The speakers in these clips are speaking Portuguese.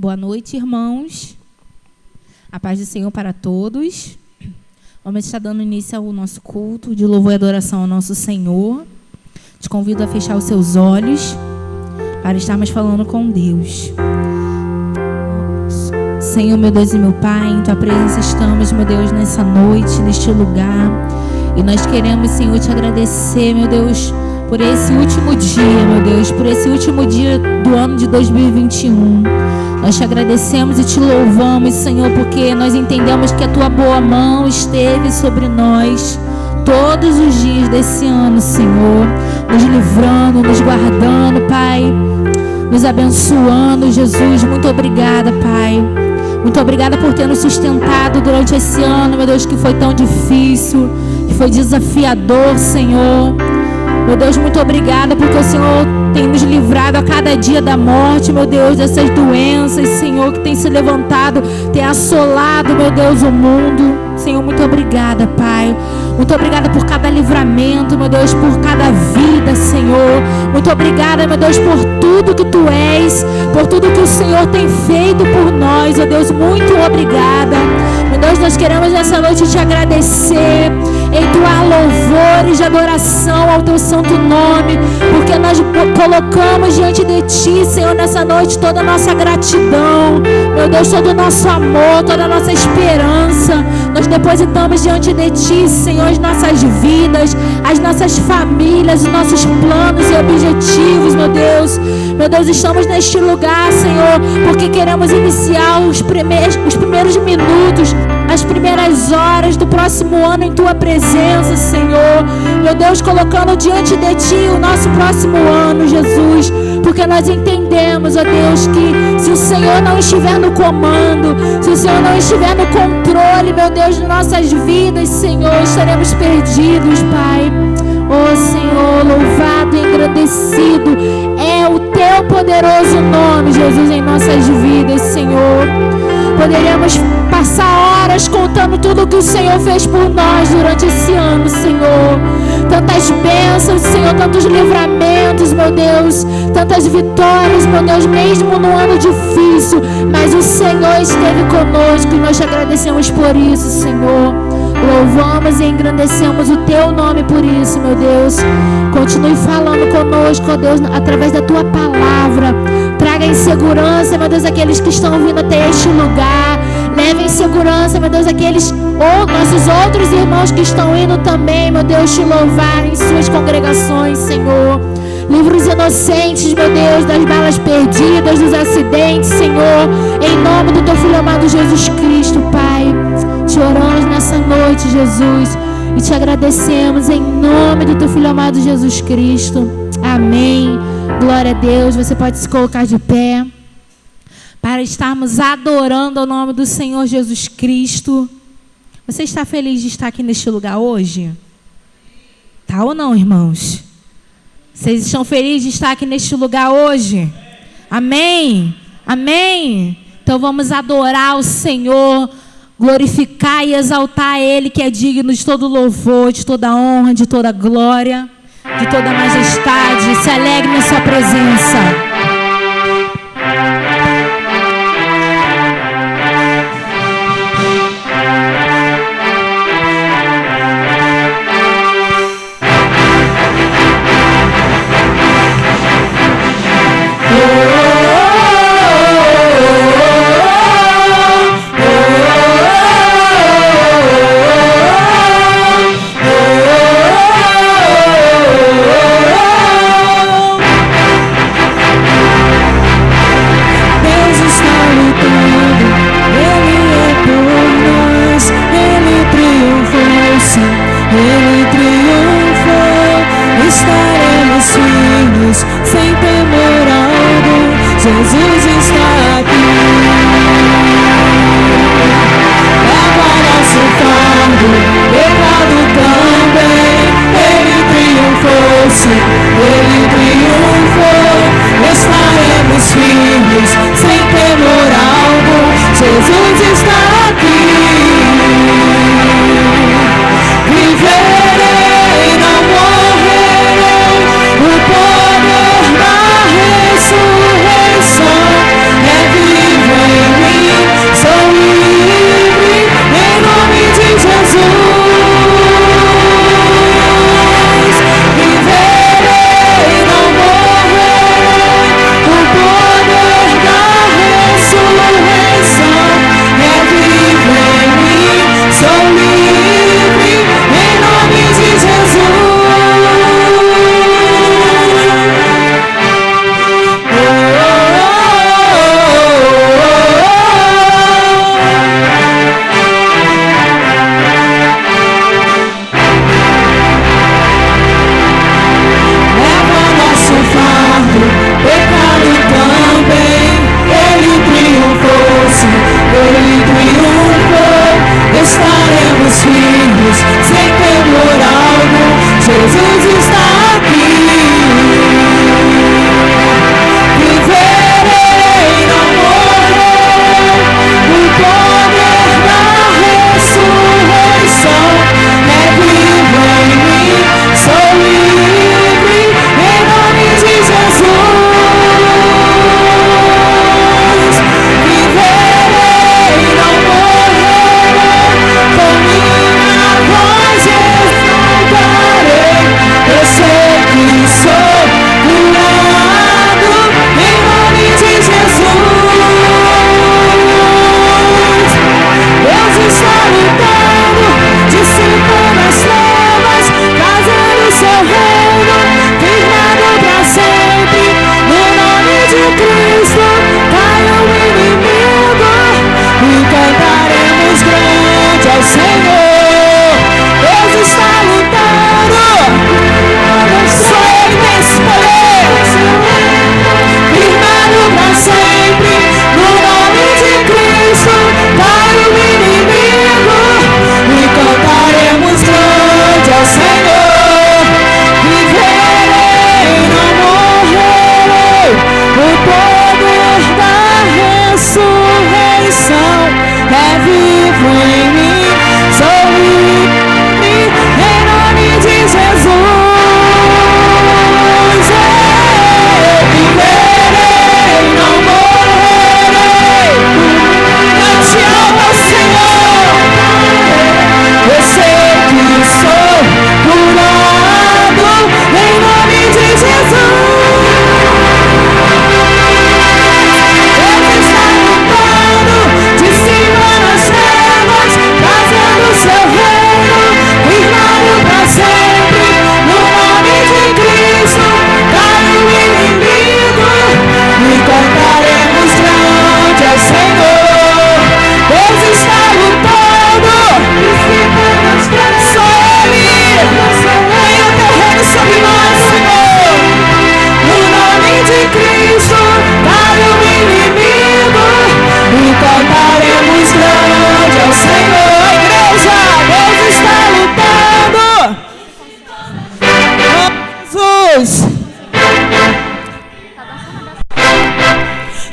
Boa noite, irmãos. A paz do Senhor para todos. Vamos estar dando início ao nosso culto de louvor e adoração ao nosso Senhor. Te convido a fechar os seus olhos para estarmos falando com Deus. Senhor, meu Deus e meu Pai, em Tua presença estamos, meu Deus, nessa noite, neste lugar. E nós queremos, Senhor, te agradecer, meu Deus, por esse último dia, meu Deus, por esse último dia do ano de 2021. Nós te agradecemos e te louvamos, Senhor, porque nós entendemos que a Tua boa mão esteve sobre nós todos os dias desse ano, Senhor, nos livrando, nos guardando, Pai, nos abençoando, Jesus. Muito obrigada, Pai. Muito obrigada por ter nos sustentado durante esse ano, meu Deus, que foi tão difícil, que foi desafiador, Senhor. Meu Deus, muito obrigada porque o Senhor tem nos livrado a cada dia da morte, meu Deus, dessas doenças, Senhor, que tem se levantado, tem assolado, meu Deus, o mundo. Senhor, muito obrigada, Pai. Muito obrigada por cada livramento, meu Deus, por cada vida, Senhor. Muito obrigada, meu Deus, por tudo que Tu és, por tudo que o Senhor tem feito por nós, meu Deus, muito obrigada. Meu Deus, nós queremos nessa noite te agradecer, entoar louvores de adoração ao Teu santo nome, porque nós colocamos diante de Ti, Senhor, nessa noite toda a nossa gratidão, meu Deus, todo o nosso amor, toda a nossa esperança. Nós depositamos diante de Ti, Senhor, as nossas vidas, as nossas famílias, os nossos planos e objetivos, meu Deus. Meu Deus, estamos neste lugar, Senhor, porque queremos iniciar os primeiros minutos, as primeiras horas do próximo ano em Tua presença, Senhor. Meu Deus, colocando diante de Ti o nosso próximo ano, Jesus, porque nós entendemos, ó Deus, que se o Senhor não estiver no comando, se o Senhor não estiver no controle, meu Deus, de nossas vidas, Senhor, estaremos perdidos, Pai. Ó Senhor, louvado e engrandecido é o Teu poderoso nome, Jesus, em nossas vidas, Senhor. Poderíamos passar horas contando tudo que o Senhor fez por nós durante esse ano, Senhor. Tantas bênçãos, Senhor, tantos livramentos, meu Deus, tantas vitórias, meu Deus, mesmo no ano difícil, mas o Senhor esteve conosco e nós te agradecemos por isso, Senhor. Louvamos e engrandecemos o Teu nome por isso, meu Deus. Continue falando conosco, ó Deus, através da Tua palavra. Traga em segurança, meu Deus, aqueles que estão vindo até este lugar. Leve em segurança, meu Deus, aqueles nossos outros irmãos que estão indo também, meu Deus, te louvar em suas congregações, Senhor. Livra os inocentes, meu Deus, das balas perdidas, dos acidentes, Senhor. Em nome do Teu Filho amado Jesus Cristo, Pai. Te oramos nessa noite, Jesus, e te agradecemos em nome do Teu Filho amado Jesus Cristo. Amém. Glória a Deus. Você pode se colocar de pé para estarmos adorando ao nome do Senhor Jesus Cristo. Você está feliz de estar aqui neste lugar hoje? Tá ou não, irmãos? Vocês estão felizes de estar aqui neste lugar hoje? Amém? Amém? Então vamos adorar o Senhor, glorificar e exaltar Ele, que é digno de todo louvor, de toda honra, de toda glória, de toda majestade. Se alegre na sua presença.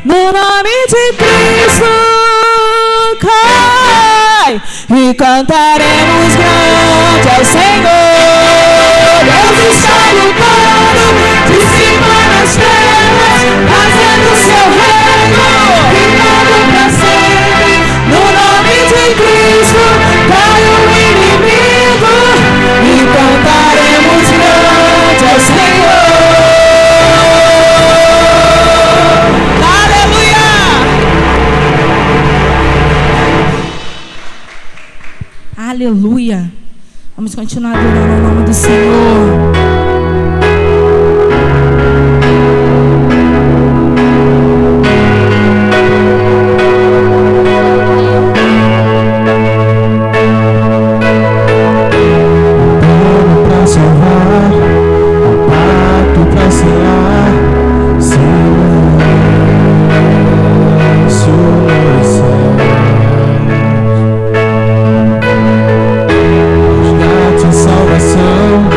no nome de Cristo, cai e cantaremos grande ao Senhor. Deus está lutando de cima nas terras, fazendo seu reino, reinando pra sempre. No nome de Cristo, cai o inimigo e cantaremos grande ao Senhor. Aleluia. Vamos continuar adorando o nome do Senhor. Pra salvar, o pacto pra selar, silêncio no céu. Salvação,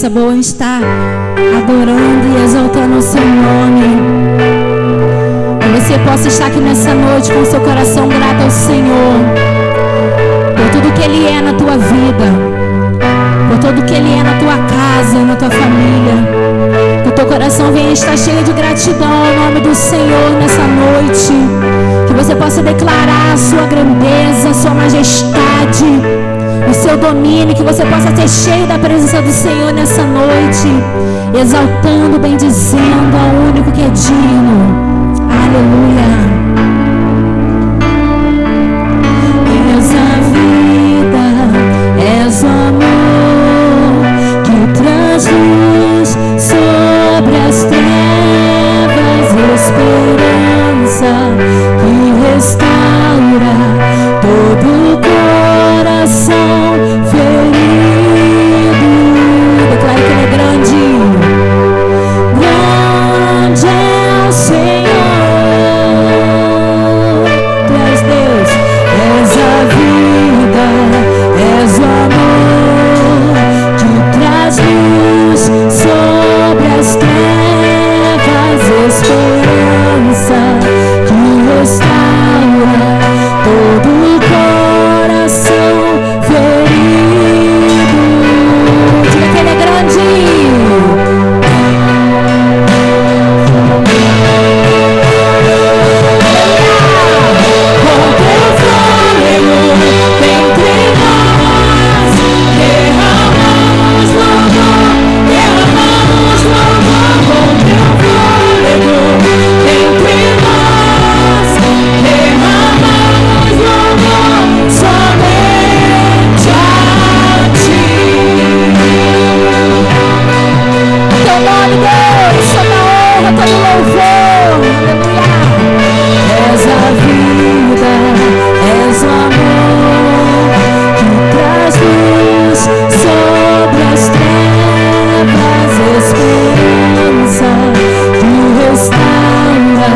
coisa boa em estar adorando e exaltando o seu nome. Que você possa estar aqui nessa noite com seu coração grato ao Senhor por tudo que Ele é na tua vida, por tudo que Ele é na tua casa, na tua família. Que o teu coração venha estar cheio de gratidão ao nome do Senhor nessa noite. Que você possa declarar a sua grandeza, a sua majestade, o seu domínio. Que você possa ser cheio da presença do Senhor nessa noite, exaltando, bendizendo ao único que é digno. Aleluia. És a vida, és o amor que traz luz sobre as trevas, esperança que restaura todo o coração ferido. Declare que Ele é grande. Grande é o Senhor. Tu és Deus, és a vida, és o amor que traz luz sobre as trevas, esperança que restaura todo o coração ferido. Diga que Ele é grande. Com teu fôlego entre nós, derramamos louvor, derramamos louvor. Com teu fôlego entre nós, derramamos louvor somente a ti. Teu nome, Deus, toda honra, todo louvor. Aleluia. És a vida, és o amor que traz luz sobre as trevas, esperança que restaura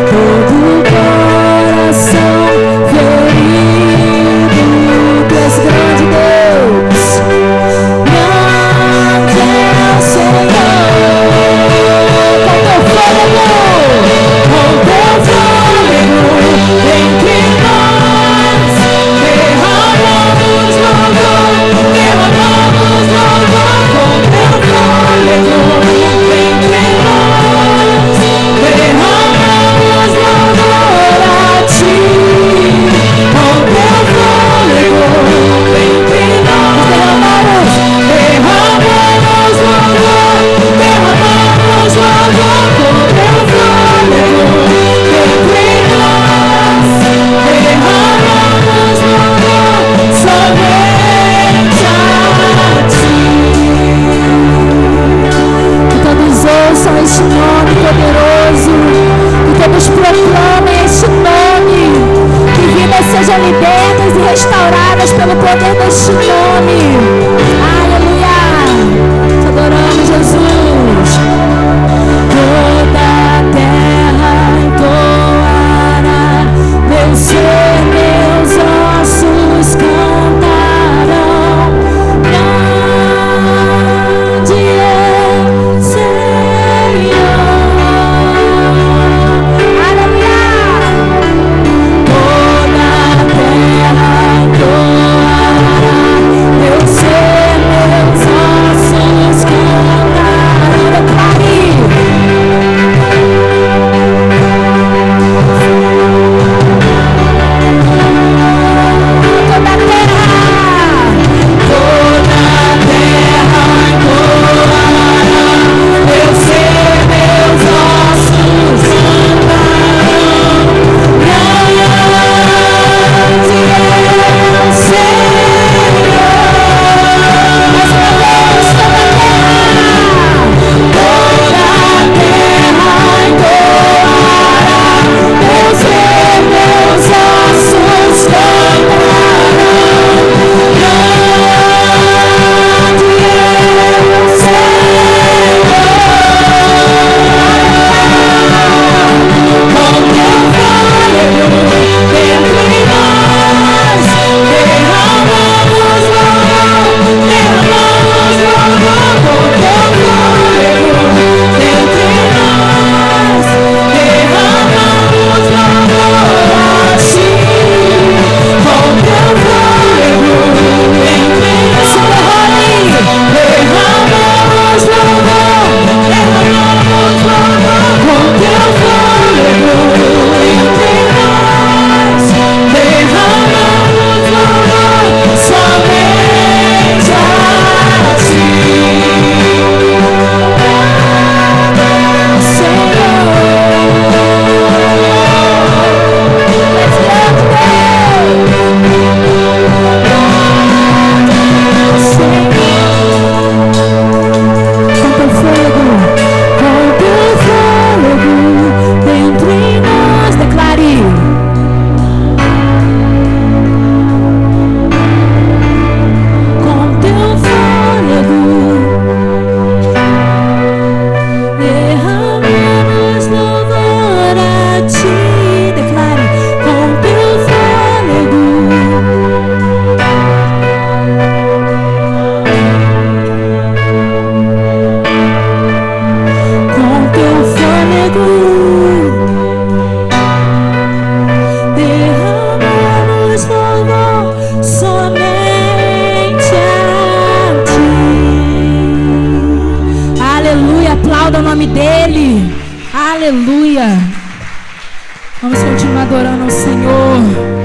todo o coração ferido. Tu és grande, Deus. Grande é o Senhor. Com teu fôlego entre nós, derramamos louvor, derramamos louvor. Com teu fôlego entre nós, derramamos louvor a ti. Com teu fôlego entre nós, derramamos louvor, derramamos louvor. Com teu fôlego entre nós, derramamos louvor somente a ti. Que todos ouçam este nome poderoso, que todos proclamem este nome, que vidas sejam libertas e restauradas pelo poder deste nome. Aleluia. Te adoramos, Jesus. Toda a terra entoará, meu ser, meus ossos cantarão. Grande é o Senhor. Aleluia. Toda a terra entoará, meu ser, Aleluia. Vamos continuar adorando ao Senhor.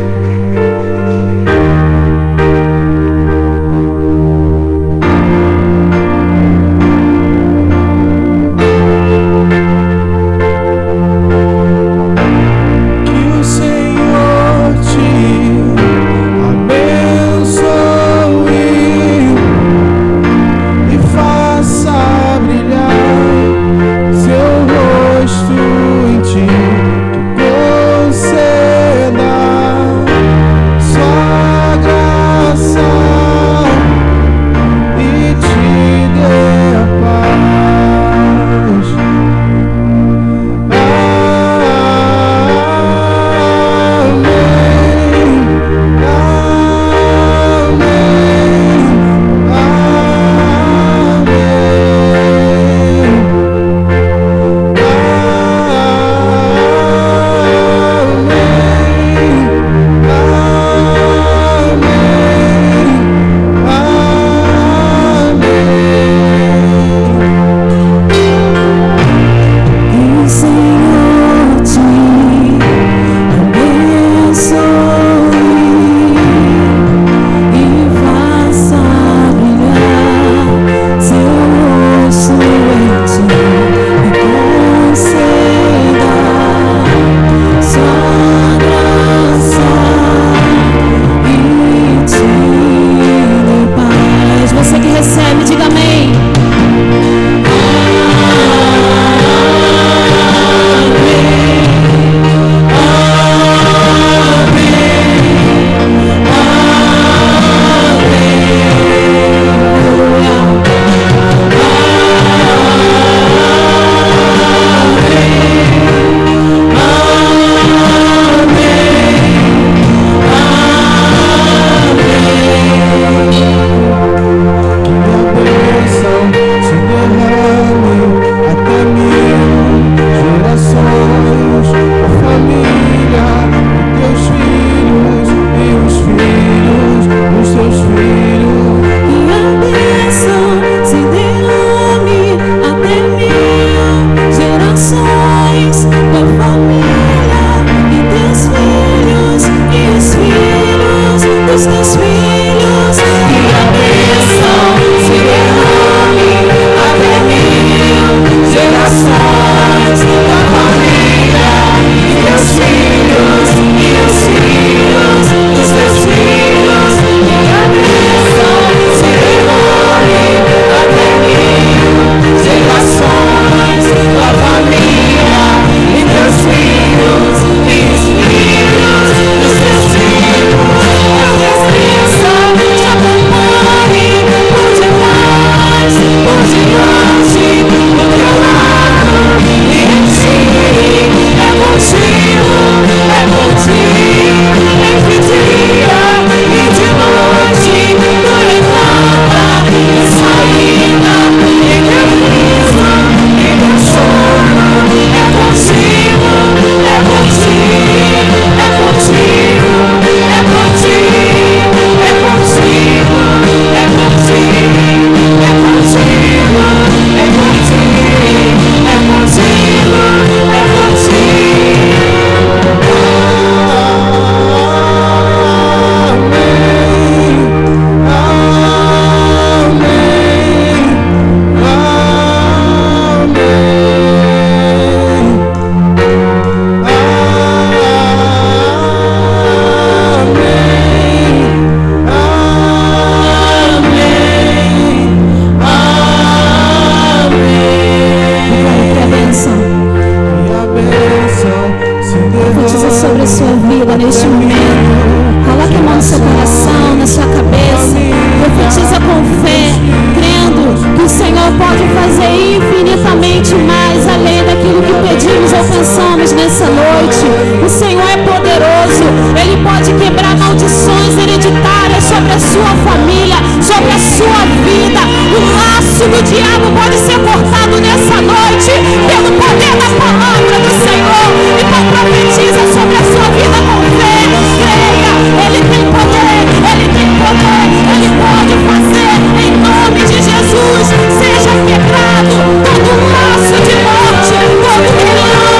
Seja quebrado todo laço de morte, todo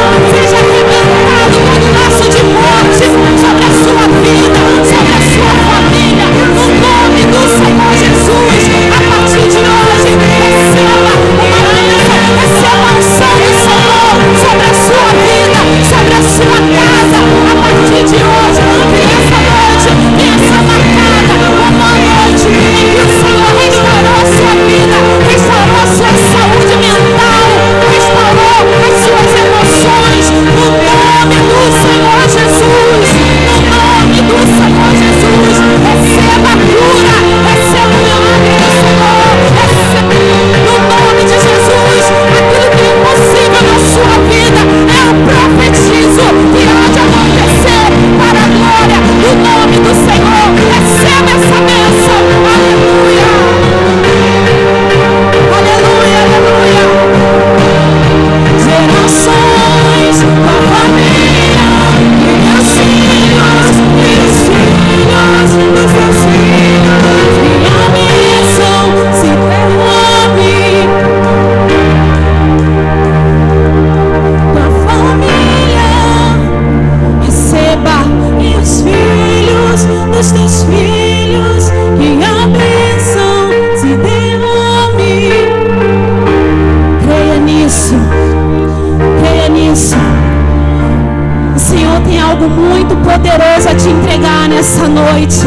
noite.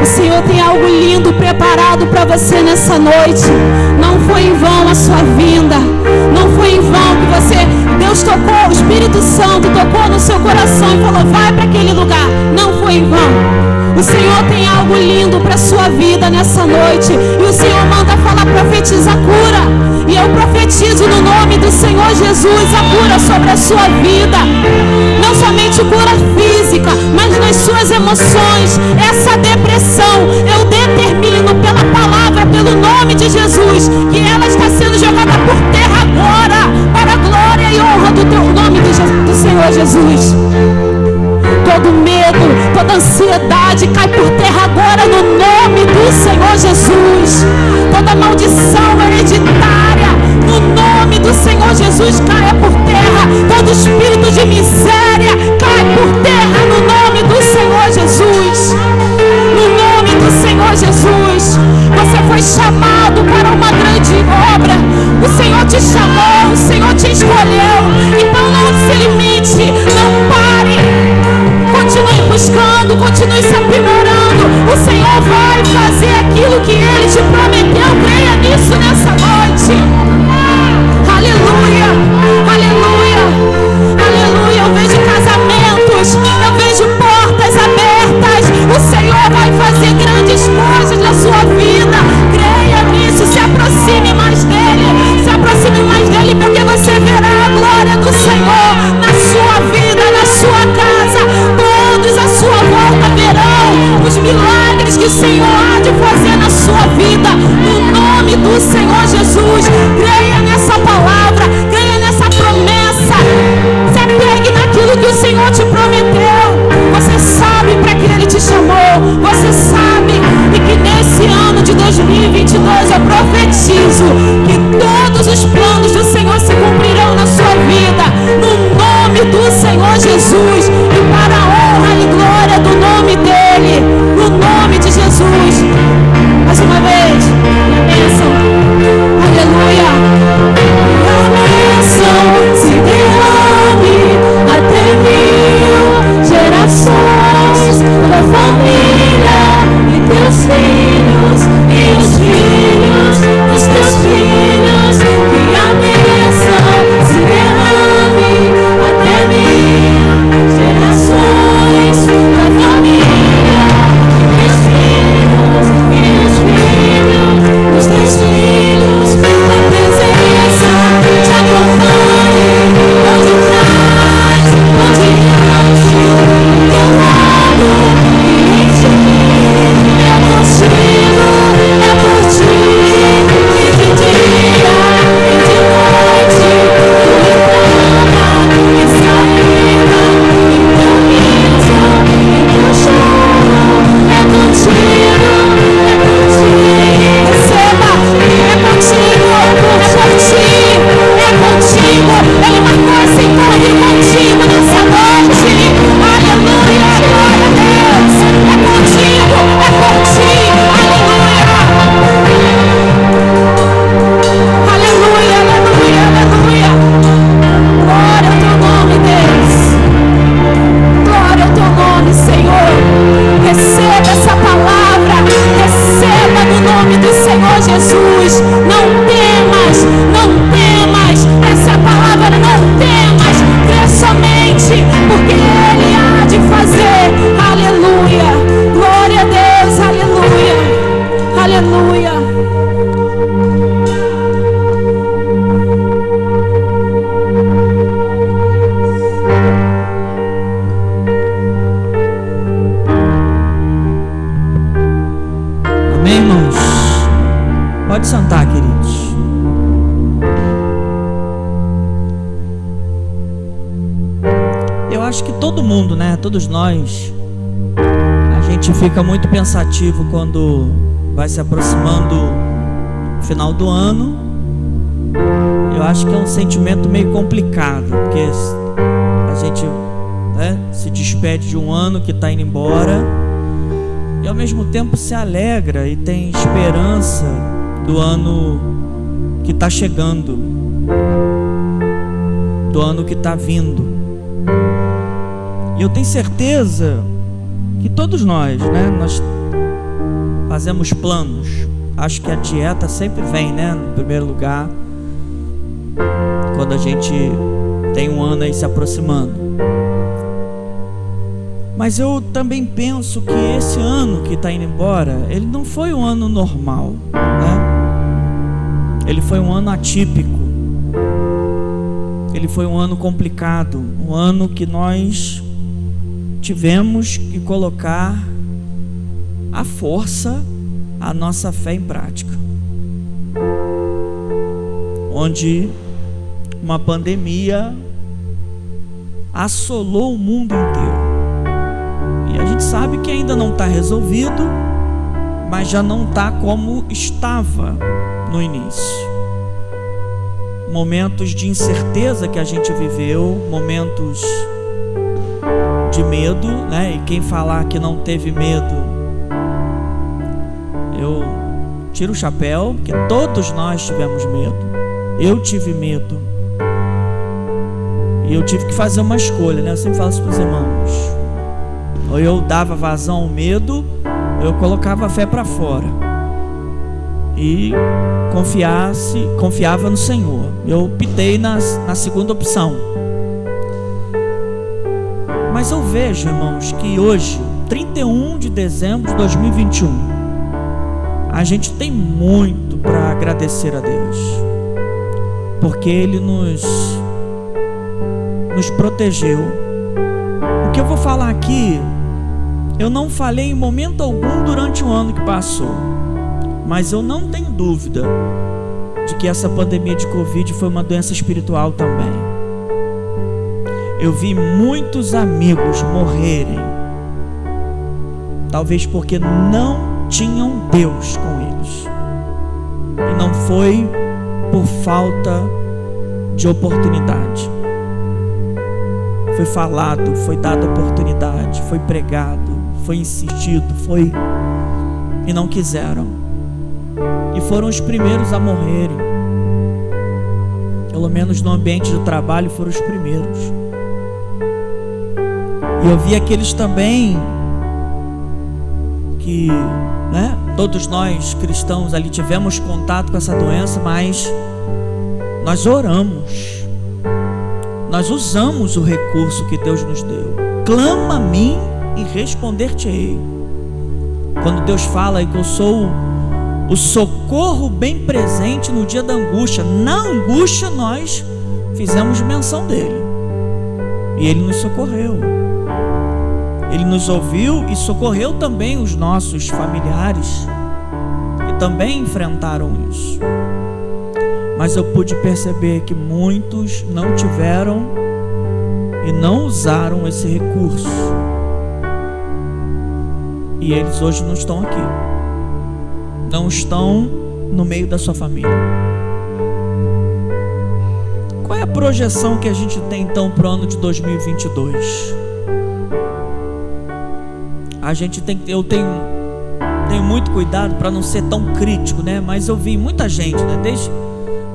O Senhor tem algo lindo preparado para você nessa noite. Não foi em vão a sua vinda. Não foi em vão que Deus tocou, o Espírito Santo tocou no seu coração e falou: vai para aquele lugar. Não foi em vão. O Senhor tem algo lindo para a sua vida nessa noite. E o Senhor manda falar, profetiza a cura. E eu profetizo no nome do Senhor Jesus a cura sobre a sua vida. Não somente cura física, mas nas suas emoções. Essa depressão, eu determino pela palavra, pelo nome de Jesus, que ela está sendo jogada por terra agora, para a glória e honra do teu nome do Senhor Jesus. Todo medo, toda ansiedade cai por terra agora no nome do Senhor Jesus. Toda maldição hereditária, no nome do Senhor Jesus, caia por terra. Todo espírito de miséria cai por terra no nome do Senhor Jesus. No nome do Senhor Jesus. Você foi chamado para uma grande obra. O Senhor te chamou, o Senhor te escolheu. Então não se limite, não pare. Continue buscando, continue se aprimorando. O Senhor vai fazer aquilo que Ele te prometeu. Creia nisso nessa noite. Aleluia, aleluia, aleluia. Eu vejo casamentos, eu vejo portas abertas. O Senhor vai fazer grandes coisas na sua vida. Creia nisso, se aproxime mais dEle. Se aproxime mais dEle, porque você verá a glória do Senhor na sua vida, na sua casa. Todos à sua volta verão os milagres que o Senhor há de fazer na sua vida. No nome do Senhor Jesus, creia nessa palavra, creia nessa promessa. Se apegue naquilo que o Senhor te prometeu. Você sabe para que Ele te chamou. Você sabe. E que nesse ano de 2022 eu profetizo que todos os planos do Senhor se cumprirão na sua vida. No nome do Senhor Jesus. E para a honra e glória do nome dEle. No nome de Jesus. Mais uma vez. Bênção. Aleluia. A bênção se derrame até 1000 gerações da família e teus filhos e os filhos dos teus filhos. Que a bênção se derrame até 1000 gerações da família e teus filhos e os filhos dos teus filhos. A presença te acompanhe onde traz, onde age, teu lado e em ti. É contigo, é por ti, e de dia e de noite, tua entrada e saída, e teu riso e teu choro. É contigo, é por ti. Receba, é contigo, é por ti, é contigo. Ele marcou esse encontro contigo nessa noite. Aleluia, glória a Deus. É contigo, é por ti. Aleluia, aleluia, aleluia. Glória ao teu nome, Deus. Glória ao teu nome, Senhor. Receba essa palavra. Receba no nome do Senhor Jesus. Não temas, não temas. Essa é a palavra, não temas. Crê somente, porque Ele há de fazer. Aleluia. Glória a Deus, aleluia. Aleluia. Amém, irmãos? Pode sentar, queridos. Eu acho que todo mundo, né? Todos nós, a gente fica muito pensativo quando vai se aproximando o final do ano. Eu acho que é um sentimento meio complicado, porque a gente, né, se despede de um ano que está indo embora e ao mesmo tempo se alegra e tem esperança do ano que está chegando, do ano que está vindo. E eu tenho certeza que todos nós, né? Nós fazemos planos. Acho que a dieta sempre vem, né? No primeiro lugar, quando a gente tem um ano aí se aproximando. Mas eu também penso que esse ano que está indo embora, ele não foi um ano normal, né? Ele foi um ano atípico. Ele foi um ano complicado, um ano que nós tivemos que colocar à força a nossa fé em prática, onde uma pandemia assolou o mundo inteiro. E a gente sabe que ainda não está resolvido, mas já não está como estava no início. Momentos de incerteza que a gente viveu, momentos de medo, né? E quem falar que não teve medo, eu tiro o chapéu, porque todos nós tivemos medo. Eu tive medo. E eu tive que fazer uma escolha, né? Eu sempre falo isso para os irmãos. Ou eu dava vazão ao medo, ou eu colocava a fé para fora e confiava no Senhor. Eu optei na segunda opção. Mas eu vejo, irmãos, que hoje, 31 de dezembro de 2021, a gente tem muito para agradecer a Deus, porque Ele nos protegeu. O que eu vou falar aqui, eu não falei em momento algum durante o ano que passou, mas eu não tenho dúvida de que essa pandemia de Covid foi uma doença espiritual também. Eu vi muitos amigos morrerem, talvez porque não tinham Deus com eles, e não foi por falta de oportunidade. Foi falado, foi dada oportunidade, foi pregado, foi insistido, e não quiseram, e foram os primeiros a morrerem. Pelo menos no ambiente de trabalho foram os primeiros. E eu vi aqueles também que, né, todos nós cristãos ali tivemos contato com essa doença, mas nós oramos, nós usamos o recurso que Deus nos deu. Clama a mim e responder-te-ei. Quando Deus fala que eu sou o socorro bem presente no dia da angústia, na angústia nós fizemos menção dele, e ele nos socorreu. Ele nos ouviu e socorreu também os nossos familiares, que também enfrentaram isso. Mas eu pude perceber que muitos não tiveram e não usaram esse recurso, e eles hoje não estão aqui, não estão no meio da sua família. Qual é a projeção que a gente tem então para o ano de 2022? Eu tenho muito cuidado para não ser tão crítico, né? Mas eu vi muita gente, né, desde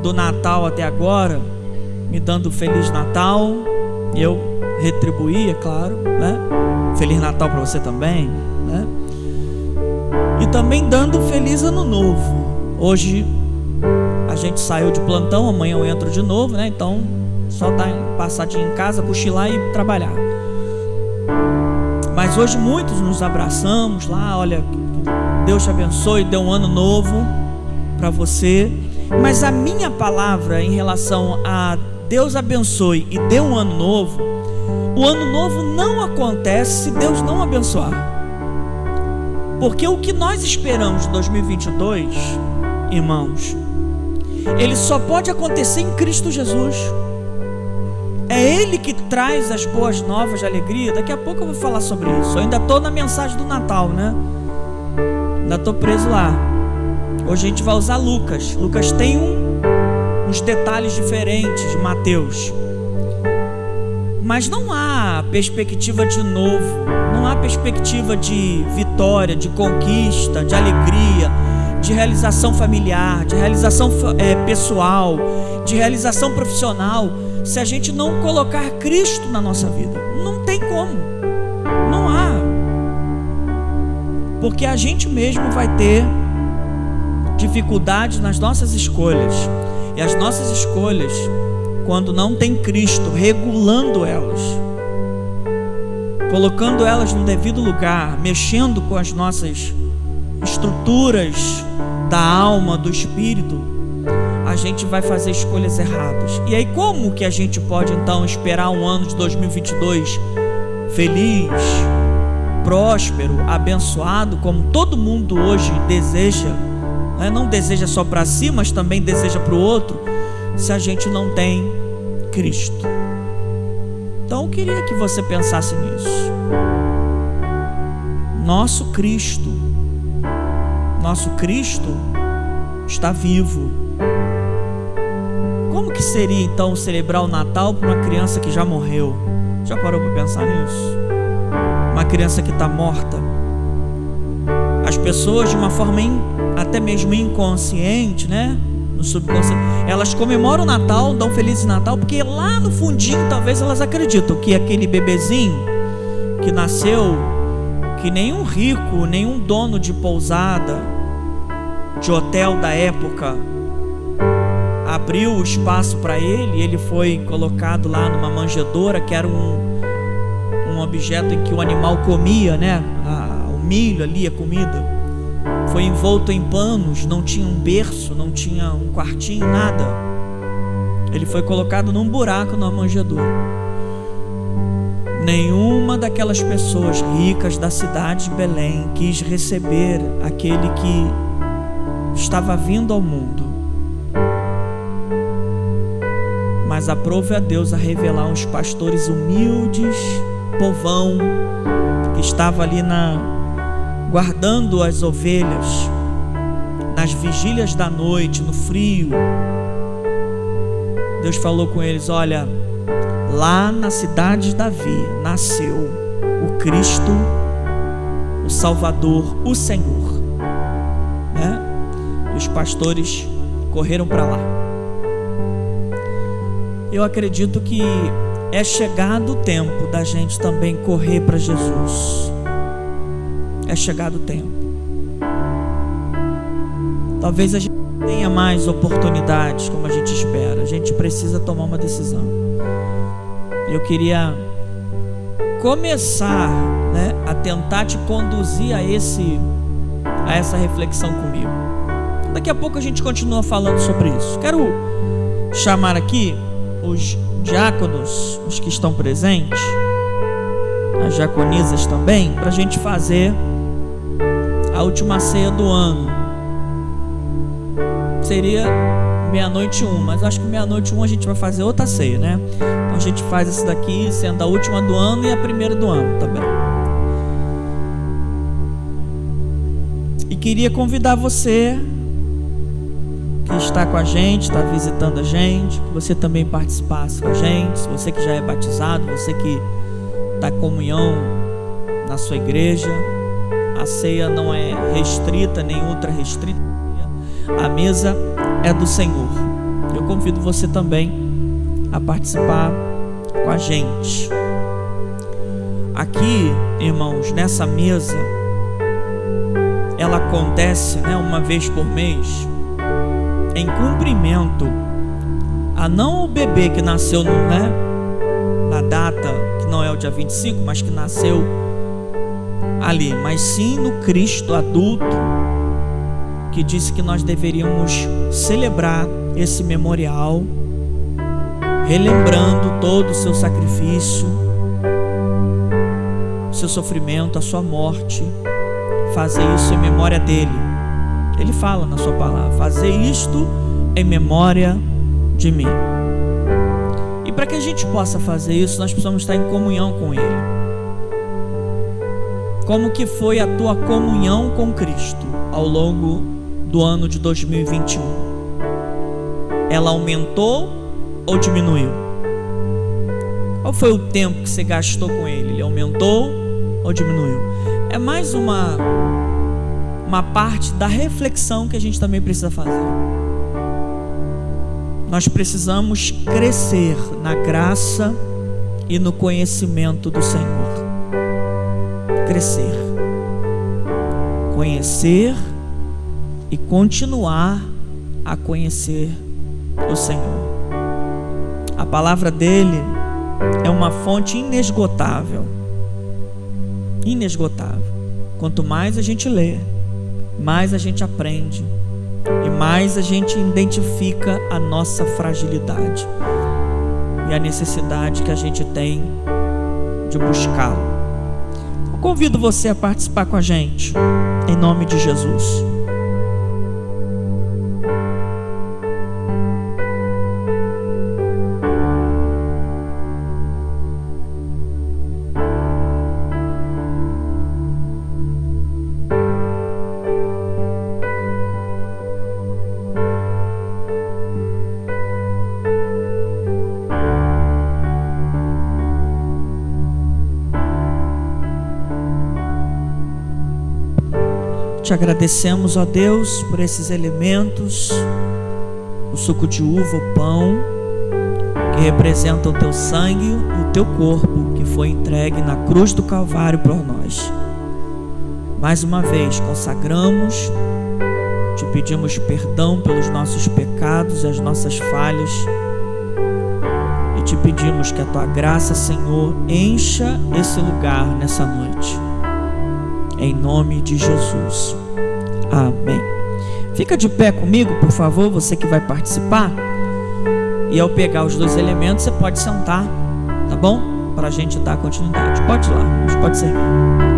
do Natal até agora, me dando Feliz Natal. Eu retribuí, é claro, né? Feliz Natal para você também, né? E também dando Feliz Ano Novo. Hoje a gente saiu de plantão, amanhã eu entro de novo, né? Então só dar passadinha em casa, cochilar e trabalhar. Mas hoje muitos nos abraçamos lá, olha, Deus te abençoe, dê um ano novo para você. Mas a minha palavra em relação a Deus abençoe e dê um ano novo, o ano novo não acontece se Deus não abençoar. Porque o que nós esperamos de 2022, irmãos, ele só pode acontecer em Cristo Jesus. É Ele que traz as boas novas de alegria. Daqui a pouco eu vou falar sobre isso. Eu ainda estou na mensagem do Natal, né? Ainda estou preso lá. Hoje a gente vai usar Lucas. Lucas tem uns detalhes diferentes de Mateus. Mas não há perspectiva de novo, não há perspectiva de vitória, de conquista, de alegria, de realização familiar, de realização pessoal, de realização profissional, se a gente não colocar Cristo na nossa vida. Não tem como, não há. porque a gente mesmo vai ter dificuldades nas nossas escolhas. E as nossas escolhas, quando não tem Cristo regulando elas, colocando elas no devido lugar, mexendo com as nossas estruturas da alma, do espírito, a gente vai fazer escolhas erradas. E aí como que a gente pode então esperar um ano de 2022 feliz, próspero, abençoado, como todo mundo hoje deseja, né? Não deseja só para si, mas também deseja para o outro, se a gente não tem Cristo? Então eu queria que você pensasse nisso. Nosso Cristo está vivo. Como que seria então celebrar o Natal para uma criança que já morreu? Já parou para pensar nisso? Uma criança que está morta. As pessoas, de uma forma até mesmo inconsciente, né? No subconsciente, elas comemoram o Natal, dão Feliz Natal, porque lá no fundinho talvez elas acreditam que aquele bebezinho que nasceu, que nenhum rico, nenhum dono de pousada, de hotel da época abriu o espaço para ele, ele foi colocado lá numa manjedoura, que era um objeto em que o animal comia, né? O milho ali, a comida. Foi envolto em panos, não tinha um berço, não tinha um quartinho, nada. Ele foi colocado num buraco na manjedoura. Nenhuma daquelas pessoas ricas da cidade de Belém quis receber aquele que estava vindo ao mundo. Mas aprove a Deus a revelar uns pastores humildes, povão, que estava ali guardando as ovelhas nas vigílias da noite, no frio. Deus falou com eles: olha, lá na cidade de Davi nasceu o Cristo, o Salvador, o Senhor, né? E os pastores correram para lá. Eu acredito que é chegado o tempo da gente também correr para Jesus. É chegado o tempo. Talvez a gente não tenha mais oportunidades como a gente espera. A gente precisa tomar uma decisão. Eu queria começar, né, a tentar te conduzir a essa reflexão comigo. Daqui a pouco a gente continua falando sobre isso. Quero chamar aqui os diáconos, os que estão presentes, as diaconisas também, para a gente fazer a última ceia do ano. Seria 12:01, mas acho que 12:01 a gente vai fazer outra ceia, né? Então a gente faz essa daqui sendo a última do ano e a primeira do ano também. E queria convidar você que está com a gente, está visitando a gente, que você também participasse com a gente. Você que já é batizado, você que está em comunhão na sua igreja, a ceia não é restrita nem ultra restrita, a mesa é do Senhor. Eu convido você também a participar com a gente. Aqui, irmãos, nessa mesa, ela acontece, né, uma vez por mês, em cumprimento a não o bebê que nasceu na data que não é o dia 25, mas que nasceu ali, mas sim no Cristo adulto, que disse que nós deveríamos celebrar esse memorial, relembrando todo o seu sacrifício, o seu sofrimento, a sua morte, fazer isso em memória dele. Ele fala na sua palavra: fazer isto em memória de mim. E para que a gente possa fazer isso, nós precisamos estar em comunhão com ele. Como que foi a tua comunhão com Cristo ao longo do ano de 2021? Ela aumentou ou diminuiu? Qual foi o tempo que você gastou com ele? Ele aumentou ou diminuiu? É mais uma parte da reflexão que a gente também precisa fazer. Nós precisamos crescer na graça e no conhecimento do Senhor. Crescer. conhecer e continuar a conhecer o Senhor. A palavra dele é uma fonte inesgotável. Inesgotável. Quanto mais a gente lê, mais a gente aprende e mais a gente identifica a nossa fragilidade e a necessidade que a gente tem de buscá-lo. Eu convido você a participar com a gente, em nome de Jesus. Te agradecemos, ó Deus, por esses elementos, o suco de uva, o pão, que representa o teu sangue e o teu corpo, que foi entregue na cruz do Calvário por nós. Mais uma vez, consagramos, te pedimos perdão pelos nossos pecados e as nossas falhas, e te pedimos que a tua graça, Senhor, encha esse lugar nessa noite. Em nome de Jesus. Amém. Fica de pé comigo, por favor, você que vai participar. E ao pegar os dois elementos, você pode sentar, tá bom? Para a gente dar continuidade. Pode ir lá, mas pode servir.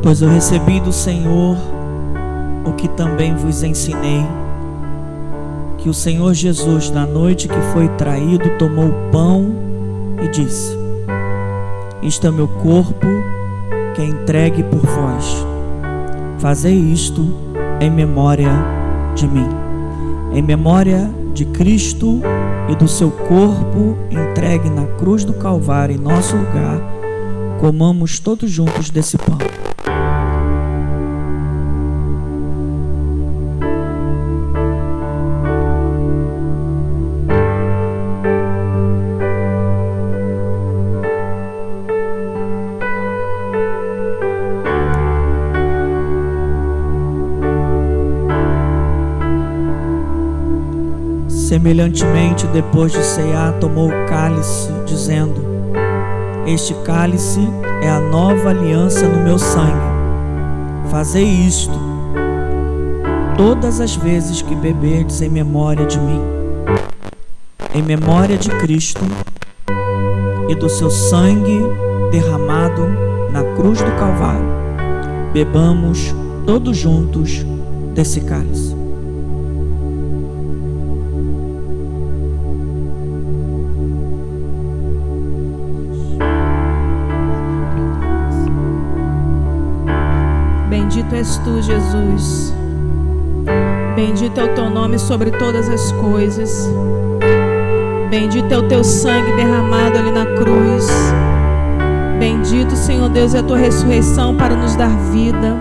Pois eu recebi do Senhor o que também vos ensinei, que o Senhor Jesus, na noite que foi traído, tomou o pão e disse: isto é meu corpo, que é entregue por vós. Fazei isto em memória de mim. Em memória de Cristo e do seu corpo entregue na cruz do Calvário em nosso lugar, comamos todos juntos desse pão. Semelhantemente, depois de cear, tomou o cálice, dizendo: este cálice é a nova aliança no meu sangue. Fazei isto todas as vezes que beberdes em memória de mim. Em memória de Cristo e do seu sangue derramado na cruz do Calvário, bebamos todos juntos desse cálice. Bendito és tu, Jesus. Bendito é o teu nome sobre todas as coisas. Bendito é o teu sangue derramado ali na cruz. Bendito, Senhor Deus, é a tua ressurreição para nos dar vida.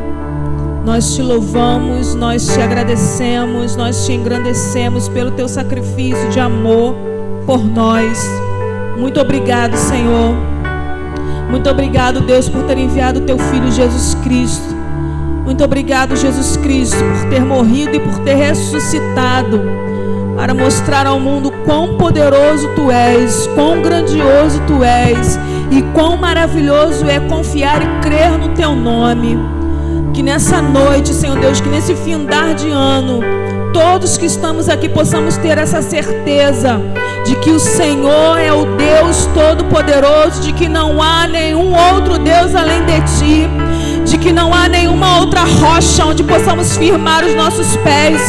Nós te louvamos, nós te agradecemos, nós te engrandecemos pelo teu sacrifício de amor por nós. Muito obrigado, Senhor. Muito obrigado, Deus, por ter enviado o teu Filho Jesus Cristo. Muito obrigado, Jesus Cristo, por ter morrido e por ter ressuscitado, para mostrar ao mundo quão poderoso tu és, quão grandioso tu és e quão maravilhoso é confiar e crer no teu nome. Que nessa noite, Senhor Deus, que nesse findar de ano, todos que estamos aqui possamos ter essa certeza de que o Senhor é o Deus Todo-Poderoso, de que não há nenhum outro Deus além de ti, de que não há nenhuma outra rocha onde possamos firmar os nossos pés,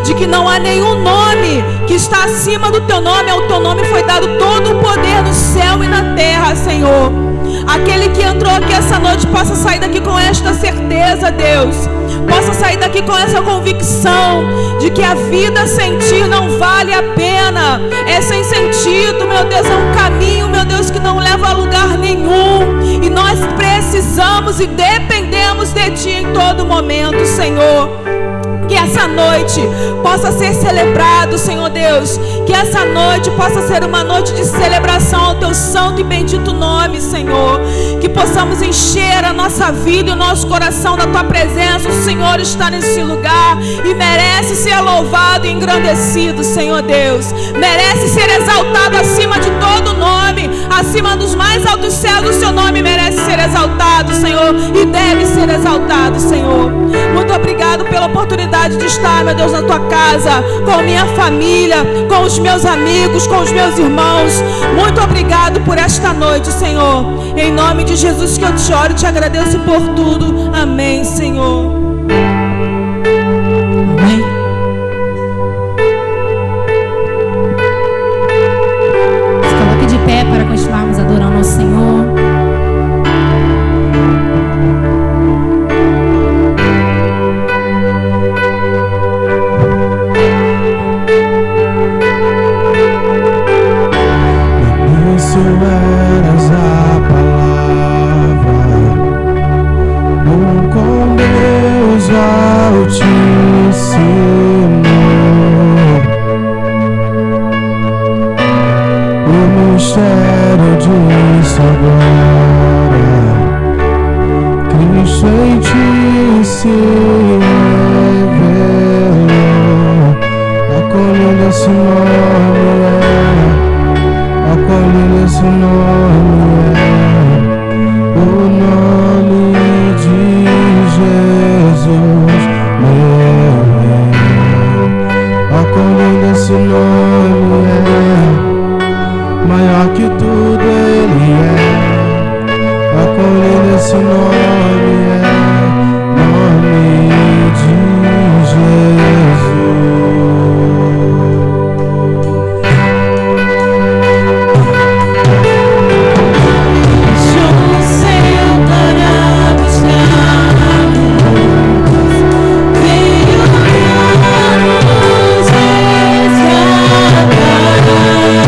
de que não há nenhum nome que está acima do teu nome. Ao teu nome foi dado todo o poder no céu e na terra, Senhor. Aquele que entrou aqui essa noite possa sair daqui com esta certeza, Deus. Possa sair daqui com essa convicção de que a vida sem ti não vale a pena. É sem sentido, meu Deus, é um caminho, meu Deus, que não leva a lugar nenhum. E nós precisamos e dependemos de ti em todo momento, Senhor. Que essa noite possa ser celebrado, Senhor Deus. Que essa noite possa ser uma noite de celebração ao teu santo e bendito nome, Senhor. Que possamos encher a nossa vida e o nosso coração da tua presença. O Senhor está nesse lugar e merece ser louvado e engrandecido, Senhor Deus. Merece ser exaltado acima de todo nome, acima dos mais altos céus. O seu nome merece ser exaltado, Senhor, e deve ser exaltado, Senhor. Muito obrigado pela oportunidade de estar, meu Deus, na tua casa, com a minha família, com os meus amigos, com os meus irmãos. Muito obrigado por esta noite, Senhor. Em nome de Jesus que eu te oro e te agradeço por tudo. Amém, Senhor. Amém. Se coloque de pé para continuarmos adorando ao Senhor. Eras a palavra, um com Deus Altíssimo, o mistério disso agora, Cristo em ti se revelou, acolhendo esse nome acolhendo esse nome o nome de Jesus, meu Rei. Acolhendo esse nome maior que tudo Ele acolhendo esse nome nome de Jesus. Veio nos resgatar.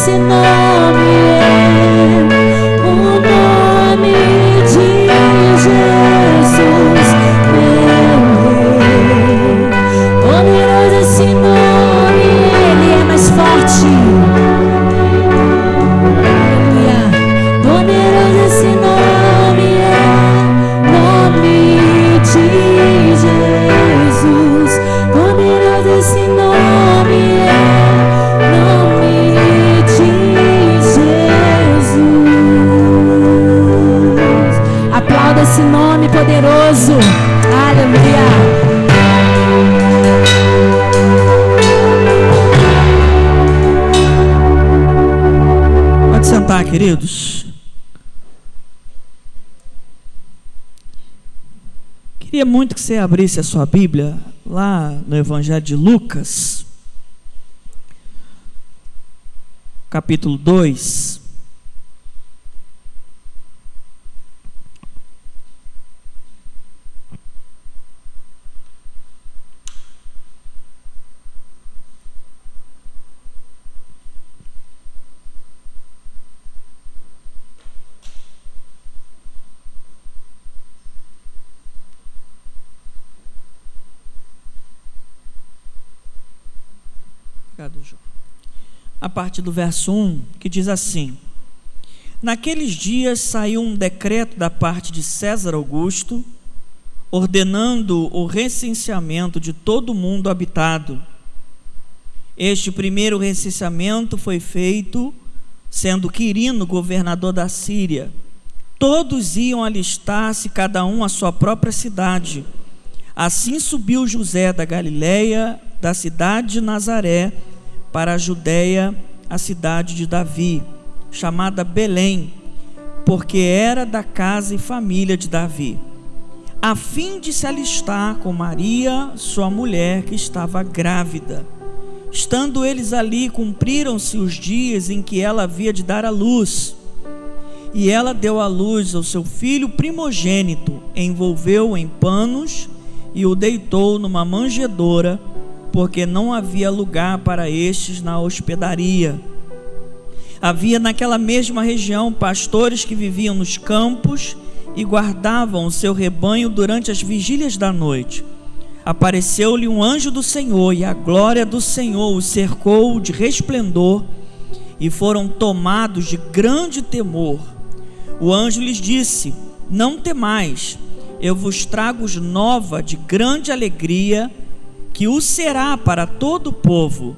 esse nome é o nome de Jesus, meu Rei. Poderoso esse nome, Ele é mais forte. Aleluia. Poderoso esse nome é nome de Jesus. Poderoso esse nome é nome de Jesus. Aplauda esse nome poderoso. Aleluia. Pode sentar, queridos. Queria muito que você abrisse a sua Bíblia lá no Evangelho de Lucas, capítulo 2. A partir do verso 1, que diz assim: Naqueles dias saiu um decreto da parte de César Augusto, ordenando o recenseamento de todo o mundo habitado. Este primeiro recenseamento foi feito, sendo Quirino governador da Síria. Todos iam alistar-se, cada um à sua própria cidade. Assim subiu José da Galileia, da cidade de Nazaré, para a Judeia, a cidade de Davi, chamada Belém, porque era da casa e família de Davi, a fim de se alistar com Maria, sua mulher, que estava grávida. Estando eles ali, cumpriram-se os dias em que ela havia de dar à luz. E ela deu à luz ao seu filho primogênito, envolveu-o em panos e o deitou numa manjedoura, porque não havia lugar para estes na hospedaria. Havia naquela mesma região pastores que viviam nos campos e guardavam o seu rebanho durante as vigílias da noite. Apareceu-lhe um anjo do Senhor, e a glória do Senhor os cercou de resplendor, e foram tomados de grande temor. O anjo lhes disse: Não temais, eu vos trago nova de grande alegria, que o será para todo o povo.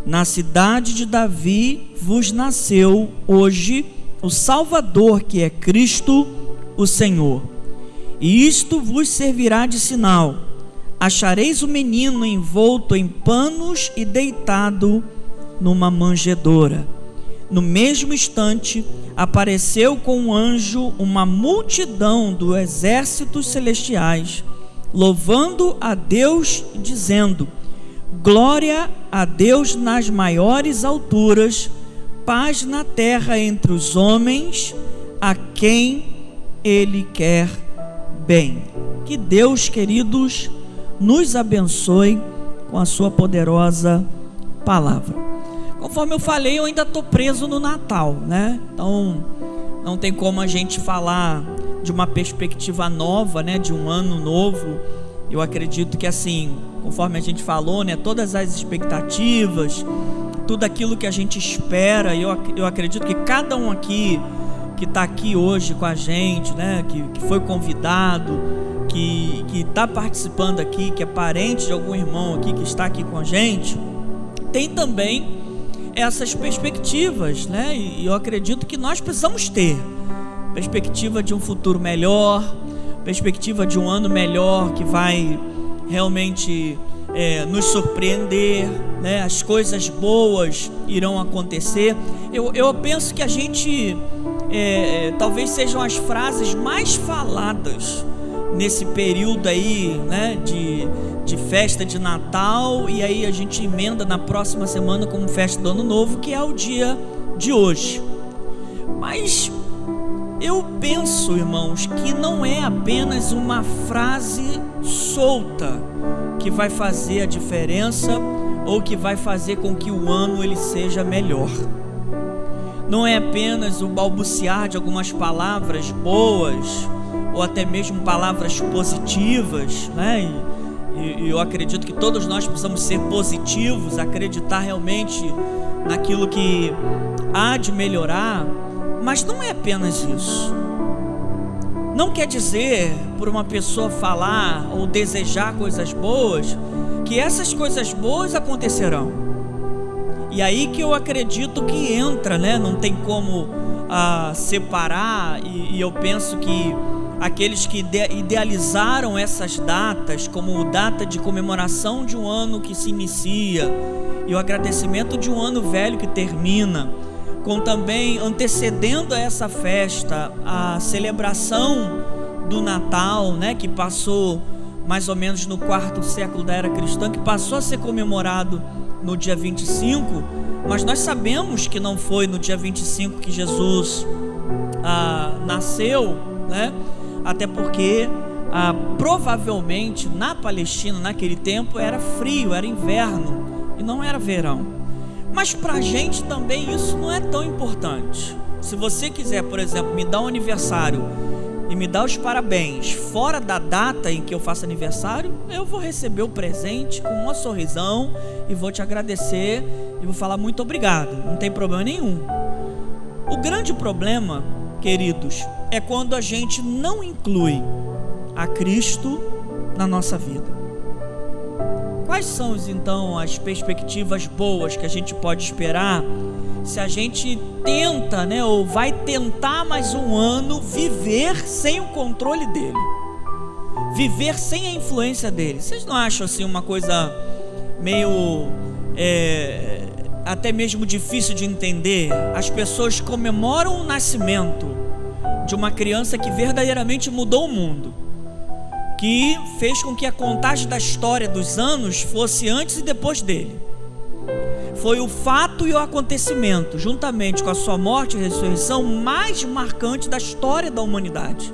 Na cidade de Davi vos nasceu hoje o Salvador, que é Cristo o Senhor. E isto vos servirá de sinal: achareis o menino envolto em panos e deitado numa manjedoura. No mesmo instante apareceu com um anjo uma multidão dos exércitos celestiais, louvando a Deus, dizendo: Glória a Deus nas maiores alturas, paz na terra entre os homens, a quem Ele quer bem. Que Deus, queridos, nos abençoe com a sua poderosa palavra. Conforme eu falei, eu ainda estou preso no Natal, né? Então não tem como a gente falar de uma perspectiva nova, né? De um ano novo. Eu acredito que, assim, conforme a gente falou, né? Todas as expectativas, tudo aquilo que a gente espera, eu acredito que cada um aqui que está aqui hoje com a gente, né? Que foi convidado, que está participando aqui, que é parente de algum irmão aqui que está aqui com a gente, tem também essas perspectivas, né? E eu acredito que nós precisamos ter perspectiva de um futuro melhor, perspectiva de um ano melhor que vai realmente nos surpreender, né? As coisas boas irão acontecer. Eu penso que a gente talvez sejam as frases mais faladas nesse período aí, né? De festa de Natal, e aí a gente emenda na próxima semana como festa do Ano Novo, que é o dia de hoje. Mas eu penso, irmãos, que não é apenas uma frase solta que vai fazer a diferença ou que vai fazer com que o ano ele seja melhor. não é apenas o balbuciar de algumas palavras boas, ou até mesmo palavras positivas, né? E eu acredito que todos nós precisamos ser positivos, acreditar realmente naquilo que há de melhorar, mas não é apenas isso. Não quer dizer, por uma pessoa falar ou desejar coisas boas, que essas coisas boas acontecerão. E aí que eu acredito que entra, né? Não tem como separar, e eu penso que aqueles que idealizaram essas datas como data de comemoração de um ano que se inicia e o agradecimento de um ano velho que termina, com também antecedendo a essa festa a celebração do Natal, né, que passou mais ou menos no 4º século da era cristã, que passou a ser comemorado no dia 25, mas nós sabemos que não foi no dia 25 que Jesus nasceu, né? Até porque provavelmente na Palestina naquele tempo era frio, era inverno e não era verão. Mas pra gente também isso não é tão importante. Se você quiser, por exemplo, me dar um aniversário e me dar os parabéns fora da data em que eu faço aniversário, eu vou receber o presente com um sorrisão e vou te agradecer e vou falar muito obrigado, não tem problema nenhum. O grande problema, queridos, é quando a gente não inclui a Cristo na nossa vida. Quais são então as perspectivas boas que a gente pode esperar se a gente tenta, né, ou vai tentar mais um ano viver sem o controle dele, viver sem a influência dele? Vocês não acham assim uma coisa meio até mesmo difícil de entender? As pessoas comemoram o nascimento de uma criança que verdadeiramente mudou o mundo, que fez com que a contagem da história dos anos fosse antes e depois dele. Foi o fato e o acontecimento, juntamente com a sua morte e ressurreição, mais marcante da história da humanidade.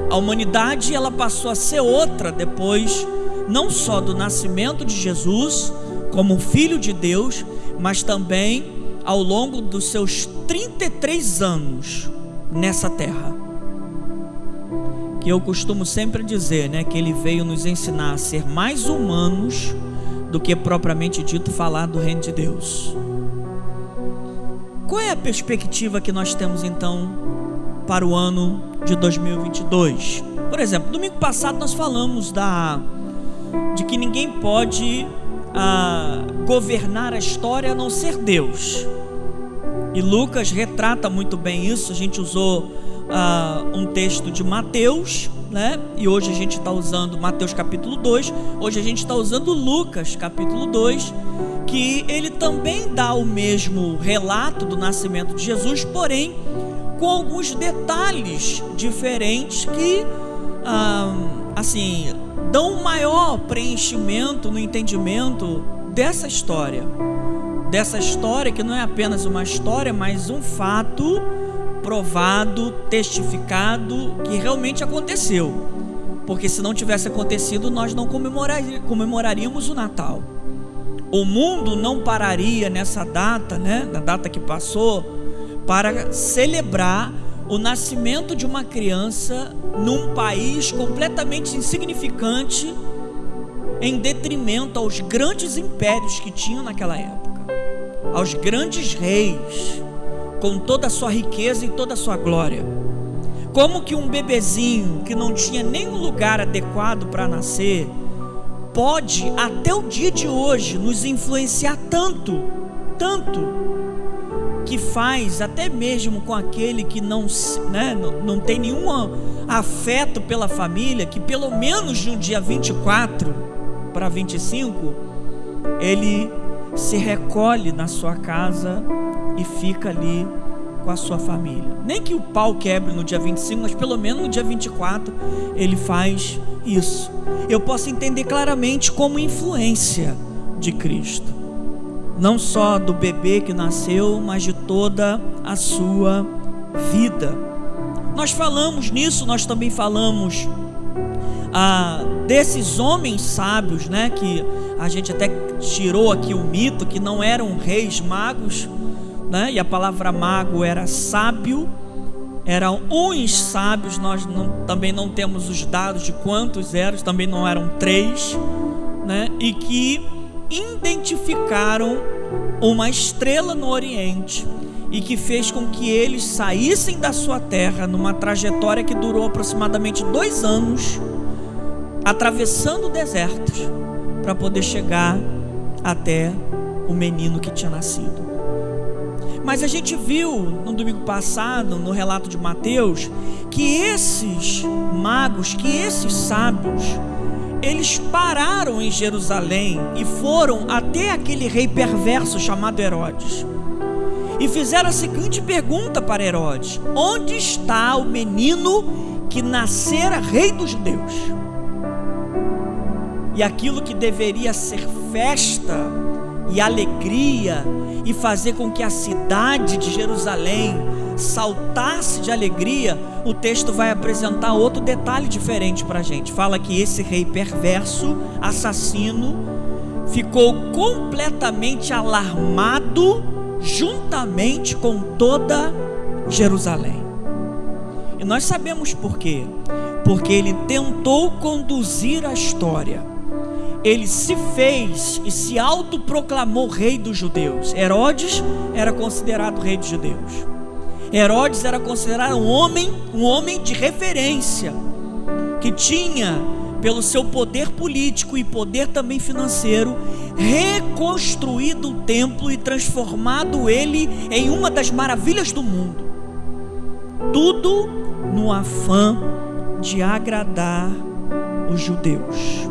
A humanidade, ela passou a ser outra depois, não só do nascimento de Jesus como Filho de Deus, mas também ao longo dos seus 33 anos nessa terra. Que eu costumo sempre dizer, né, que ele veio nos ensinar a ser mais humanos do que propriamente dito falar do reino de Deus. Qual é a perspectiva que nós temos então para o ano de 2022? Por exemplo, domingo passado nós falamos de que ninguém pode governar a história a não ser Deus. E Lucas retrata muito bem isso. A gente usou um texto de Mateus, né? E hoje a gente está usando Mateus capítulo 2. Hoje a gente está usando Lucas capítulo 2, que ele também dá o mesmo relato do nascimento de Jesus, porém com alguns detalhes diferentes que assim dão um maior preenchimento no entendimento dessa história que não é apenas uma história, mas um fato provado, testificado, que realmente aconteceu. Porque se não tivesse acontecido, nós não comemoraríamos o Natal. O mundo não pararia nessa data, né, na data que passou, para celebrar o nascimento de uma criança num país completamente insignificante, em detrimento aos grandes impérios que tinham naquela época, aos grandes reis, com toda a sua riqueza e toda a sua glória. Como que um bebezinho que não tinha nenhum lugar adequado para nascer pode até o dia de hoje nos influenciar tanto, que faz até mesmo com aquele que não tem nenhum afeto pela família, que pelo menos no dia 24 para 25 ele se recolhe na sua casa e fica ali com a sua família. Nem que o pau quebre no dia 25, mas pelo menos no dia 24 ele faz isso. Eu posso entender claramente como influência de Cristo, não só do bebê que nasceu, mas de toda a sua vida. Nós falamos nisso, nós também falamos desses homens sábios, né, que a gente até tirou aqui o mito, que não eram reis magos, né? E a palavra mago era sábio. Eram uns sábios, nós também não temos os dados de quantos eram, também não eram 3, né? E que identificaram uma estrela no Oriente e que fez com que eles saíssem da sua terra numa trajetória que durou aproximadamente 2 anos, atravessando desertos para poder chegar até o menino que tinha nascido. Mas a gente viu no domingo passado, no relato de Mateus, que esses magos, que esses sábios, eles pararam em Jerusalém e foram até aquele rei perverso chamado Herodes e fizeram a seguinte pergunta para Herodes: onde está o menino que nascera rei dos judeus? E aquilo que deveria ser festa e alegria e fazer com que a cidade de Jerusalém saltasse de alegria, o texto vai apresentar outro detalhe diferente para a gente. Fala que esse rei perverso, assassino, ficou completamente alarmado juntamente com toda Jerusalém. E nós sabemos por quê. Porque ele tentou conduzir a história. Ele se fez e se autoproclamou rei dos judeus. Herodes era considerado rei dos judeus. Herodes era considerado um homem de referência, que tinha, pelo seu poder político e poder também financeiro, reconstruído o templo e transformado ele em uma das maravilhas do mundo. Tudo no afã de agradar os judeus.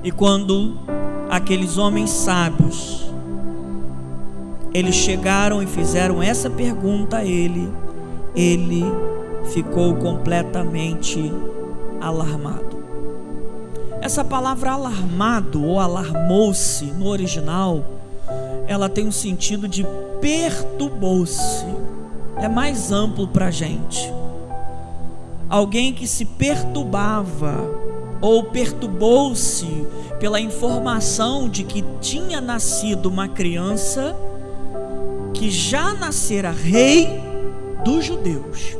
E quando aqueles homens sábios, eles chegaram e fizeram essa pergunta a ele ficou completamente alarmado. Essa palavra alarmado ou alarmou-se no original, ela tem um sentido de perturbou-se. É mais amplo para a gente. Alguém que se perturbava ou perturbou-se pela informação de que tinha nascido uma criança que já nascera rei dos judeus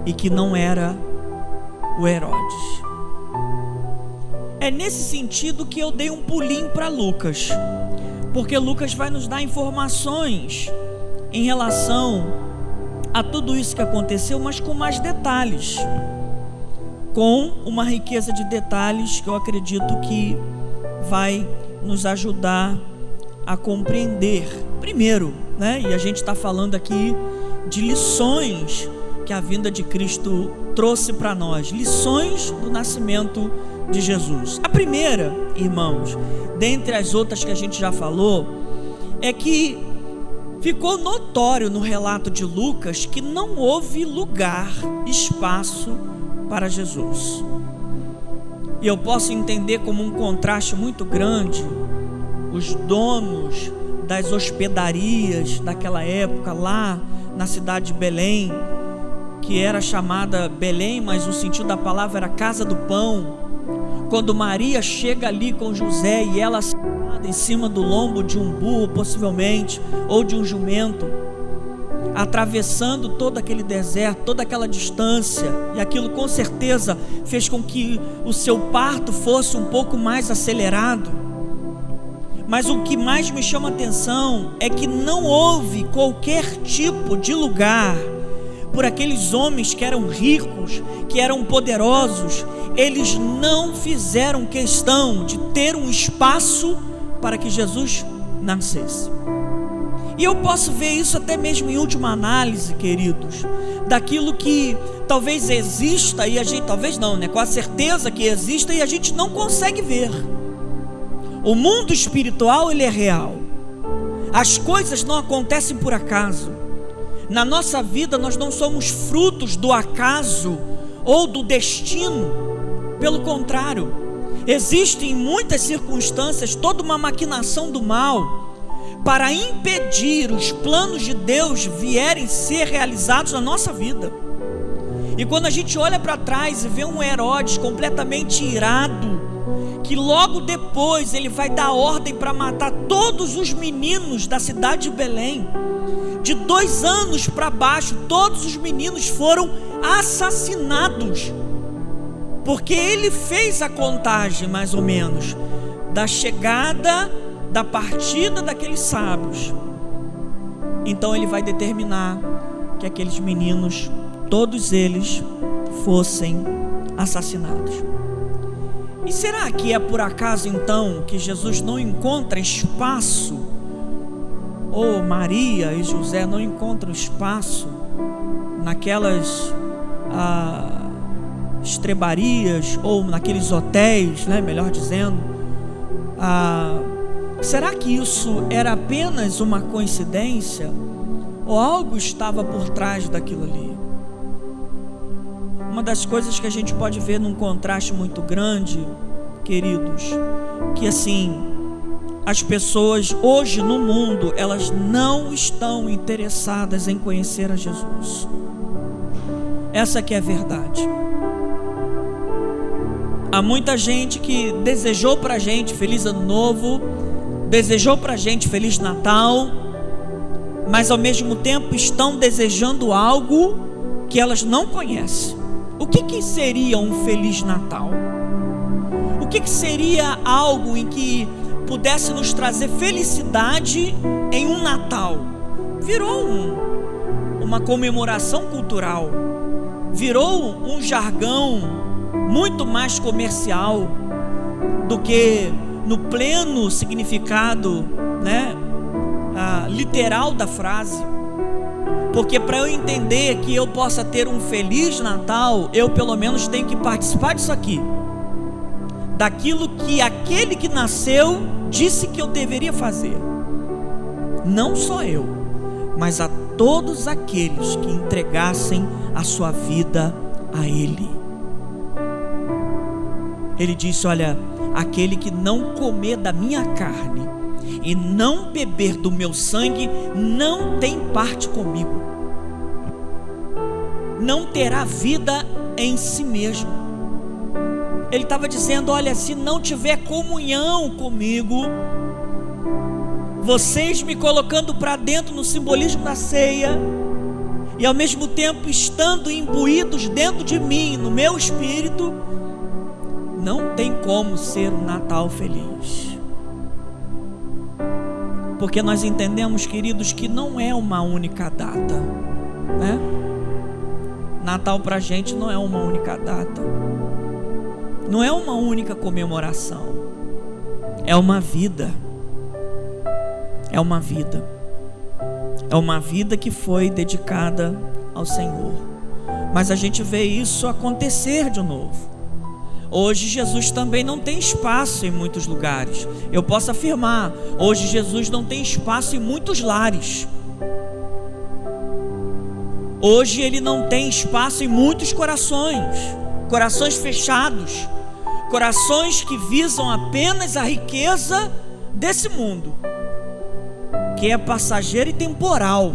e que não era o Herodes. É nesse sentido que eu dei um pulinho para Lucas, porque Lucas vai nos dar informações em relação a tudo isso que aconteceu, mas com mais detalhes, com uma riqueza de detalhes que eu acredito que vai nos ajudar a compreender. Primeiro, né? E a gente está falando aqui de lições que a vinda de Cristo trouxe para nós, lições do nascimento de Jesus. A primeira, irmãos, dentre as outras que a gente já falou, é que ficou notório no relato de Lucas que não houve lugar, espaço para Jesus. E eu posso entender como um contraste muito grande os donos das hospedarias daquela época lá na cidade de Belém, que era chamada Belém, mas o sentido da palavra era casa do pão. Quando Maria chega ali com José e ela sentada em cima do lombo de um burro, possivelmente, ou de um jumento, atravessando todo aquele deserto, toda aquela distância, e aquilo com certeza fez com que o seu parto fosse um pouco mais acelerado. Mas o que mais me chama a atenção é que não houve qualquer tipo de lugar por aqueles homens que eram ricos, que eram poderosos. Eles não fizeram questão de ter um espaço para que Jesus nascesse. E eu posso ver isso até mesmo em última análise, queridos, daquilo que talvez exista e a gente, talvez não, né? Com a certeza que exista e a gente não consegue ver. O mundo espiritual, ele é real. As coisas não acontecem por acaso. Na nossa vida nós não somos frutos do acaso ou do destino. Pelo contrário, existe em muitas circunstâncias toda uma maquinação do mal para impedir os planos de Deus vierem ser realizados na nossa vida. E quando a gente olha para trás e vê um Herodes completamente irado, que logo depois ele vai dar ordem para matar todos os meninos da cidade de Belém. De 2 anos para baixo, todos os meninos foram assassinados, porque ele fez a contagem mais ou menos da chegada, da partida daqueles sábios. Então ele vai determinar que aqueles meninos, todos eles, fossem assassinados. E será que é por acaso então que Jesus não encontra espaço, ou Maria e José não encontram espaço naquelas estrebarias, ou naqueles hotéis, né, melhor dizendo? Será que isso era apenas uma coincidência, ou algo estava por trás daquilo ali? Uma das coisas que a gente pode ver num contraste muito grande, queridos, que assim, as pessoas hoje no mundo, elas não estão interessadas em conhecer a Jesus. Essa que é a verdade. Há muita gente que desejou pra gente Feliz Ano Novo, desejou pra gente Feliz Natal, mas ao mesmo tempo estão desejando algo que elas não conhecem. O que seria um Feliz Natal? O que seria algo em que pudesse nos trazer felicidade em um Natal? Virou uma comemoração cultural, virou um jargão muito mais comercial do que no pleno significado, né, literal da frase. Porque para eu entender que eu possa ter um Feliz Natal, eu pelo menos tenho que participar disso aqui, daquilo que aquele que nasceu disse que eu deveria fazer. Não só eu, mas a todos aqueles que entregassem a sua vida a Ele. Ele disse: olha, aquele que não comer da minha carne e não beber do meu sangue não tem parte comigo, não terá vida em si mesmo. Ele estava dizendo: olha, se não tiver comunhão comigo, vocês me colocando para dentro no simbolismo da ceia, e ao mesmo tempo estando imbuídos dentro de mim, no meu espírito, não tem como ser um Natal feliz. Porque nós entendemos, queridos, que não é uma única data, né? Natal pra gente não é uma única data, não é uma única comemoração, é uma vida. É uma vida. É uma vida que foi dedicada ao Senhor. Mas a gente vê isso acontecer de novo. Hoje Jesus também não tem espaço em muitos lugares. Eu posso afirmar, hoje Jesus não tem espaço em muitos lares. Hoje Ele não tem espaço em muitos corações. Corações fechados. Corações que visam apenas a riqueza desse mundo, que é passageiro e temporal.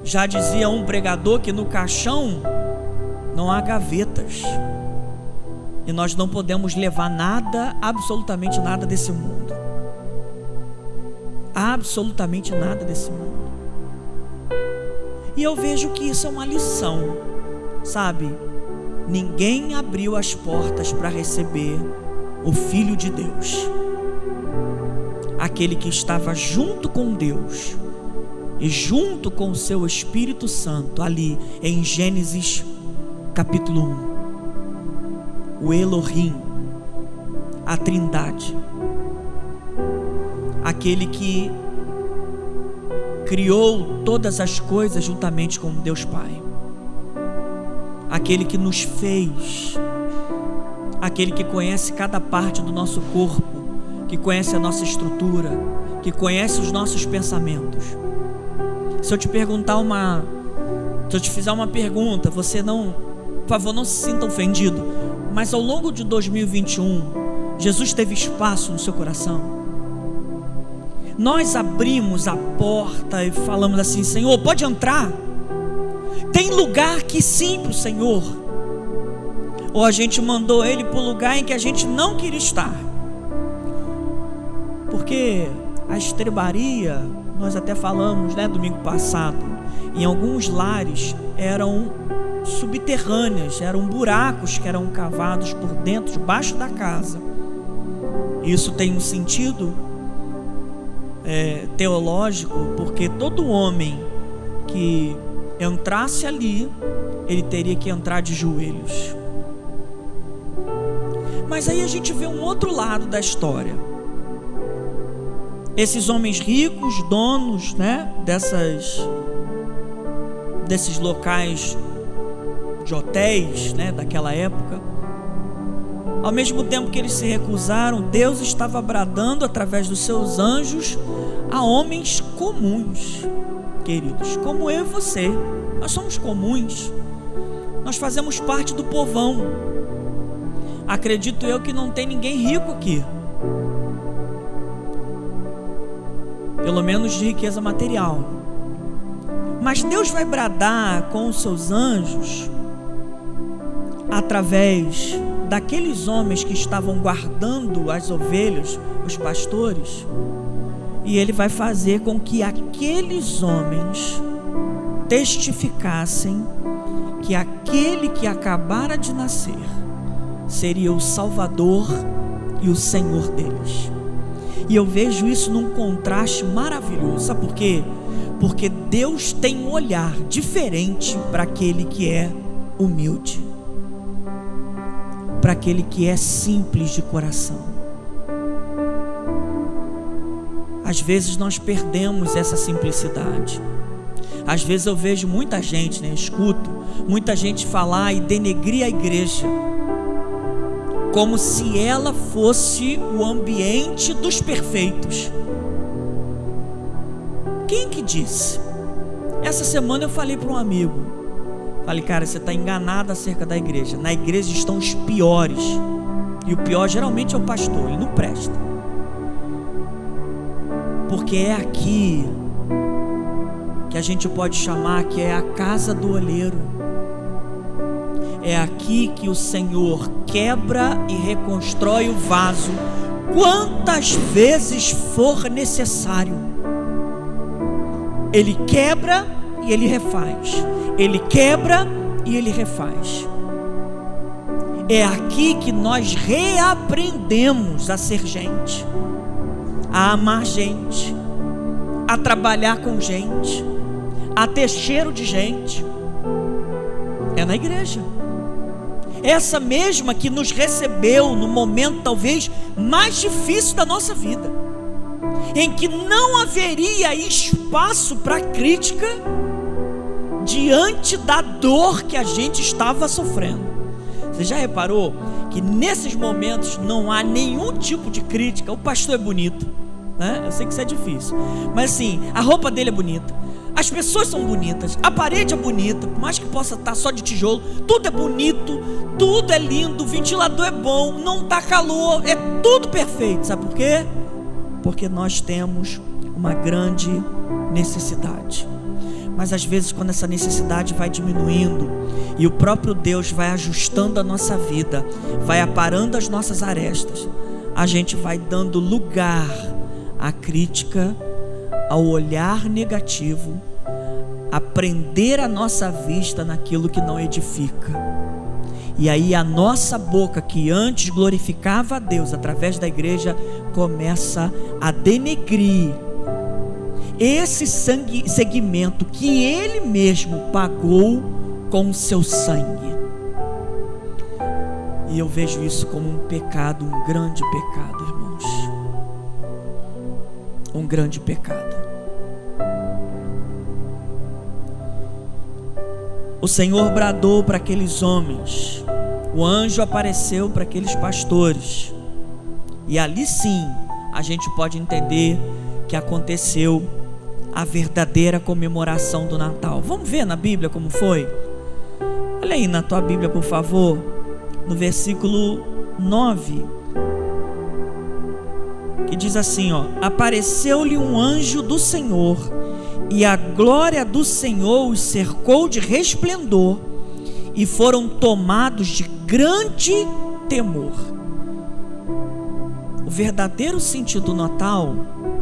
Já dizia um pregador que no caixão não há gavetas, e nós não podemos levar nada, absolutamente nada desse mundo. Absolutamente nada desse mundo. E eu vejo que isso é uma lição, sabe? Ninguém abriu as portas para receber o Filho de Deus, aquele que estava junto com Deus e junto com o seu Espírito Santo, ali em Gênesis capítulo 1, o Elohim, a Trindade, aquele que criou todas as coisas juntamente com Deus Pai, aquele que nos fez, aquele que conhece cada parte do nosso corpo, que conhece a nossa estrutura, que conhece os nossos pensamentos. Se eu te fizer uma pergunta, você não, por favor, não se sinta ofendido, mas ao longo de 2021, Jesus teve espaço no seu coração? Nós abrimos a porta e falamos assim: Senhor, pode entrar. Tem lugar que sim para o Senhor. ou a gente mandou ele para o lugar em que a gente não queria estar. Porque a estrebaria, nós até falamos, né, domingo passado, em alguns lares eram subterrâneas, eram buracos que eram cavados por dentro, debaixo da casa. Isso tem um sentido teológico, porque todo homem que entrasse ali, ele teria que entrar de joelhos. Mas aí a gente vê um outro lado da história. Esses homens ricos, donos, né, desses locais de hotéis, né, daquela época, ao mesmo tempo que eles se recusaram, Deus estava bradando através dos seus anjos a homens comuns, queridos, como eu e você. Nós somos comuns, nós fazemos parte do povão. Acredito eu que não tem ninguém rico aqui, pelo menos de riqueza material. Mas Deus vai bradar com os seus anjos através daqueles homens que estavam guardando as ovelhas, os pastores, e Ele vai fazer com que aqueles homens testificassem que aquele que acabara de nascer seria o Salvador e o Senhor deles. E eu vejo isso num contraste maravilhoso. Sabe por quê? Porque Deus tem um olhar diferente para aquele que é humilde, para aquele que é simples de coração. Às vezes nós perdemos essa simplicidade. Às vezes eu vejo muita gente, né, escuto muita gente falar e denegrir a igreja, como se ela fosse o ambiente dos perfeitos. Quem que disse? Essa semana eu falei para um amigo, falei, cara, você está enganado acerca da igreja. Na igreja estão os piores, e o pior geralmente é o pastor, ele não presta. Porque é aqui que a gente pode chamar que é a casa do olheiro. É aqui que o Senhor quebra e reconstrói o vaso quantas vezes for necessário. Ele quebra e Ele refaz. Ele quebra e Ele refaz. É aqui que nós reaprendemos a ser gente, a amar gente, a trabalhar com gente, a ter cheiro de gente. É na igreja. Essa mesma que nos recebeu no momento talvez mais difícil da nossa vida, em que não haveria espaço para crítica diante da dor que a gente estava sofrendo. Você já reparou que nesses momentos não há nenhum tipo de crítica? O pastor é bonito, né? Eu sei que isso é difícil, mas assim, a roupa dele é bonita, as pessoas são bonitas, a parede é bonita, por mais que possa estar só de tijolo, tudo é bonito, tudo é lindo, o ventilador é bom, não está calor, é tudo perfeito. Sabe por quê? Porque nós temos uma grande necessidade. Mas às vezes, quando essa necessidade vai diminuindo e o próprio Deus vai ajustando a nossa vida, vai aparando as nossas arestas, a gente vai dando lugar à crítica, ao olhar negativo, a prender a nossa vista naquilo que não edifica. E aí a nossa boca, que antes glorificava a Deus através da igreja, começa a denegrir esse segmento que Ele mesmo pagou com o seu sangue. E eu vejo isso como um pecado, um grande pecado, irmãos. Um grande pecado. O Senhor bradou para aqueles homens, o anjo apareceu para aqueles pastores, e ali sim a gente pode entender que aconteceu a verdadeira comemoração do Natal. Vamos ver na Bíblia como foi? Olha aí na tua Bíblia, por favor, no versículo 9, que diz assim, ó: apareceu-lhe um anjo do Senhor, e a glória do Senhor os cercou de resplendor, e foram tomados de grande temor. O verdadeiro sentido do Natal,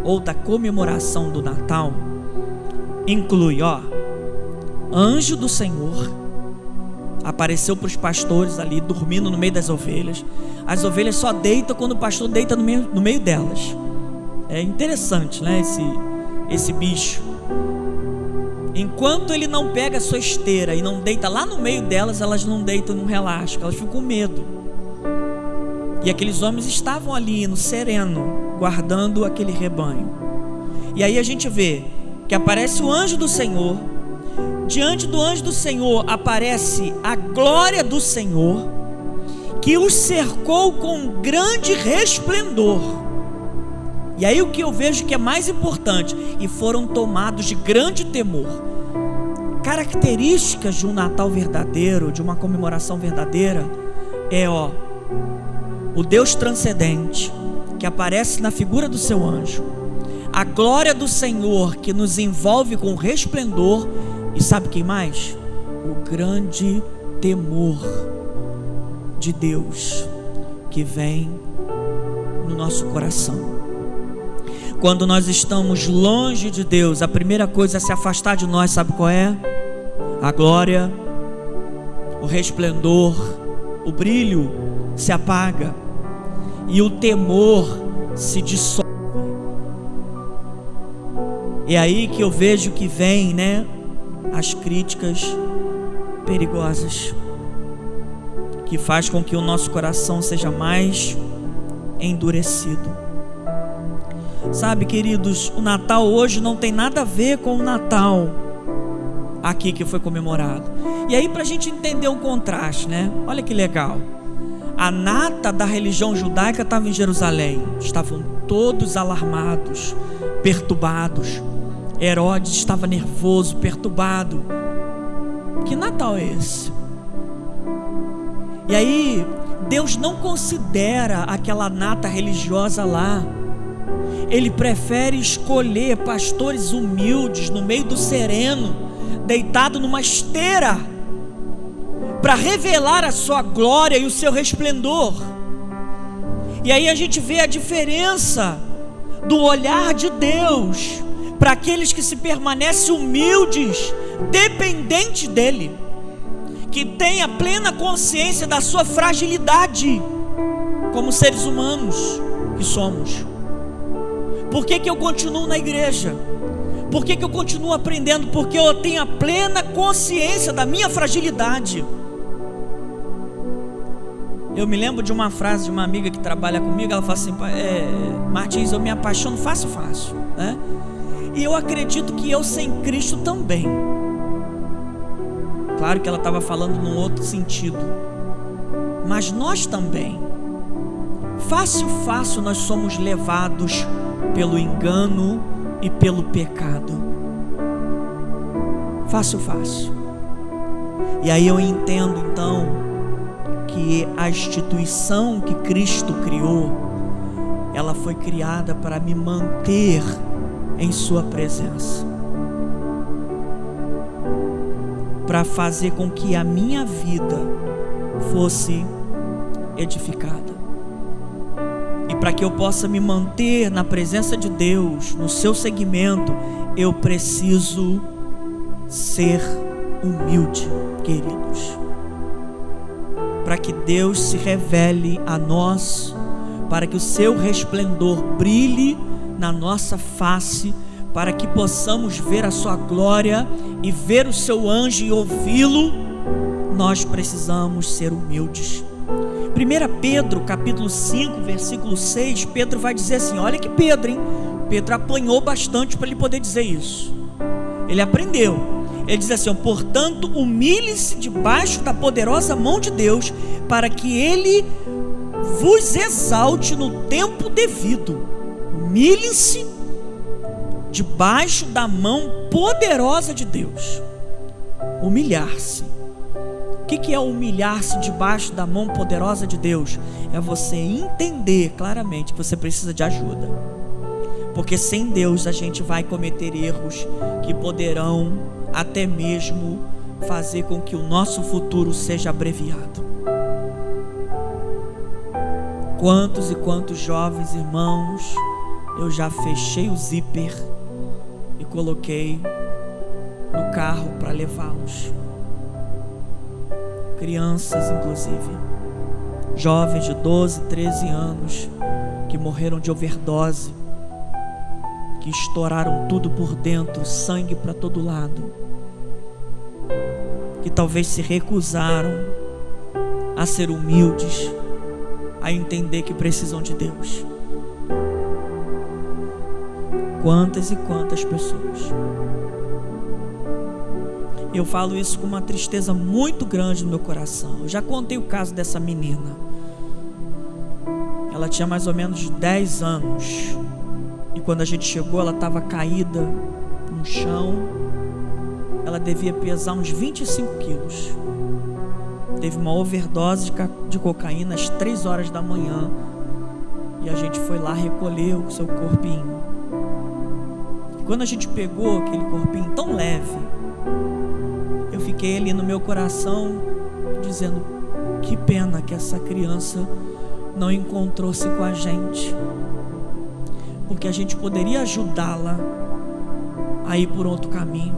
ou da comemoração do Natal, inclui, anjo do Senhor apareceu para os pastores ali, dormindo no meio das ovelhas. As ovelhas só deitam quando o pastor deita no meio delas. É interessante, né, esse bicho. Enquanto ele não pega a sua esteira e não deita lá no meio delas, elas não deitam, não relaxam, elas ficam com medo. E aqueles homens estavam ali no sereno, guardando aquele rebanho. E aí a gente vê que aparece o anjo do Senhor. Diante do anjo do Senhor aparece a glória do Senhor, que os cercou com um grande resplendor. E aí o que eu vejo que é mais importante: e foram tomados de grande temor. Características de um Natal verdadeiro, de uma comemoração verdadeira, é o Deus transcendente, que aparece na figura do seu anjo, a glória do Senhor, que nos envolve com resplendor, e sabe quem mais? O grande temor de Deus, que vem no nosso coração. Quando nós estamos longe de Deus, a primeira coisa a se afastar de nós, sabe qual é? A glória, o resplendor, o brilho se apaga e o temor se dissolve. É aí que eu vejo que vem, né, as críticas perigosas, que faz com que o nosso coração seja mais endurecido. Sabe, queridos, o Natal hoje não tem nada a ver com o Natal aqui que foi comemorado. E aí, para a gente entender o contraste, né? Olha que legal. A nata da religião judaica estava em Jerusalém. Estavam todos alarmados, perturbados. Herodes estava nervoso, perturbado. Que Natal é esse? E aí, Deus não considera aquela nata religiosa lá. Ele prefere escolher pastores humildes no meio do sereno, deitado numa esteira, para revelar a sua glória e o seu resplendor. E aí a gente vê a diferença do olhar de Deus para aqueles que se permanecem humildes, dependentes dele, que têm a plena consciência da sua fragilidade como seres humanos que somos. Por que eu continuo na igreja? Por que eu continuo aprendendo? Porque eu tenho a plena consciência da minha fragilidade. Eu me lembro de uma frase de uma amiga que trabalha comigo. Ela fala assim: Martins, eu me apaixono fácil, né? E eu acredito que eu sem Cristo também. Claro que ela estava falando num outro sentido, mas nós também. Fácil nós somos levados pelo engano e pelo pecado. Fácil. E aí eu entendo então que a instituição que Cristo criou, ela foi criada para me manter em sua presença, para fazer com que a minha vida fosse edificada. E para que eu possa me manter na presença de Deus, no seu segmento, eu preciso ser humilde, queridos. Para que Deus se revele a nós, para que o seu resplendor brilhe na nossa face, para que possamos ver a sua glória e ver o seu anjo e ouvi-lo, nós precisamos ser humildes. 1 Pedro capítulo 5, versículo 6, Pedro vai dizer assim, olha que Pedro apanhou bastante para ele poder dizer isso. Ele aprendeu. Ele diz assim, portanto, humilhe-se debaixo da poderosa mão de Deus, para que Ele vos exalte no tempo devido. Humilhe-se debaixo da mão poderosa de Deus. Humilhar-se. O que é humilhar-se debaixo da mão poderosa de Deus? É você entender claramente que você precisa de ajuda. Porque sem Deus a gente vai cometer erros que poderão até mesmo fazer com que o nosso futuro seja abreviado. Quantos e quantos jovens irmãos eu já fechei o zíper e coloquei no carro para levá-los. Crianças, inclusive, jovens de 12, 13 anos que morreram de overdose, que estouraram tudo por dentro, sangue para todo lado, que talvez se recusaram a ser humildes, a entender que precisam de Deus. Quantas e quantas pessoas. Eu falo isso com uma tristeza muito grande no meu coração. Eu já contei o caso dessa menina. Ela tinha mais ou menos 10 anos. E quando a gente chegou, ela estava caída no chão. Ela devia pesar uns 25 quilos. Teve uma overdose de cocaína às 3 horas da manhã. E a gente foi lá recolher o seu corpinho. E quando a gente pegou aquele corpinho tão leve, eu fiquei ali no meu coração dizendo: que pena que essa criança não encontrou-se com a gente, porque a gente poderia ajudá-la a ir por outro caminho,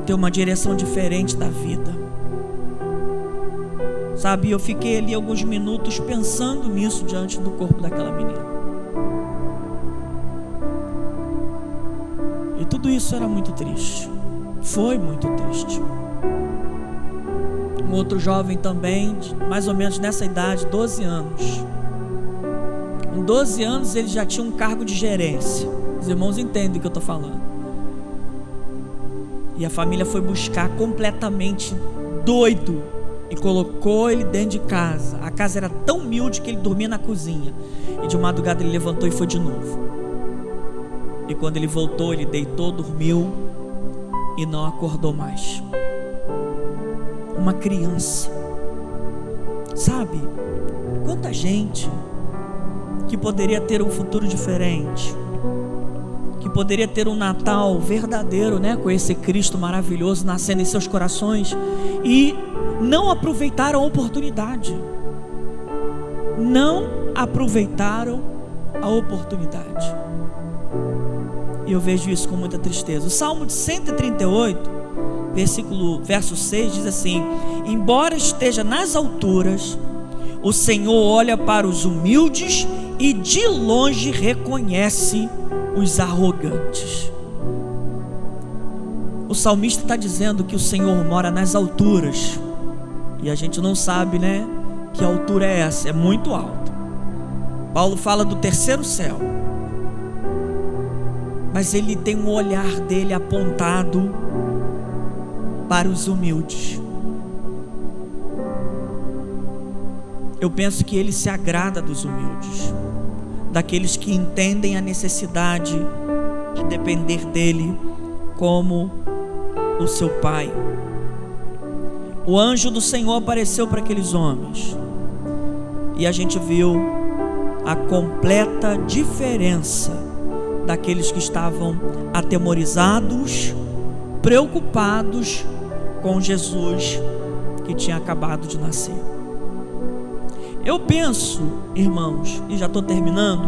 ter uma direção diferente da vida. Sabe, eu fiquei ali alguns minutos pensando nisso diante do corpo daquela menina. E tudo isso era muito triste. Foi muito triste. Um outro jovem também, mais ou menos nessa idade, 12 anos. Com 12 anos ele já tinha um cargo de gerência. Os irmãos entendem o que eu estou falando. E a família foi buscar completamente doido e colocou ele dentro de casa. A casa era tão humilde que ele dormia na cozinha. E de madrugada ele levantou e foi de novo. E quando ele voltou, ele deitou, dormiu e não acordou mais. Uma criança. Sabe, quanta gente que poderia ter um futuro diferente, que poderia ter um Natal verdadeiro, né, com esse Cristo maravilhoso nascendo em seus corações, e não aproveitaram a oportunidade. Não aproveitaram a oportunidade. E eu vejo isso com muita tristeza. O Salmo de 138, verso 6 diz assim: embora esteja nas alturas, o Senhor olha para os humildes e de longe reconhece os arrogantes. O salmista está dizendo que o Senhor mora nas alturas. E a gente não sabe, né, que altura é essa. É muito alto. Paulo fala do terceiro céu. Mas ele tem um olhar dele apontado para os humildes. Eu penso que ele se agrada dos humildes, daqueles que entendem a necessidade de depender dele como o seu pai. O anjo do Senhor apareceu para aqueles homens e a gente viu a completa diferença daqueles que estavam atemorizados, preocupados com Jesus que tinha acabado de nascer. Eu penso, irmãos, e já estou terminando,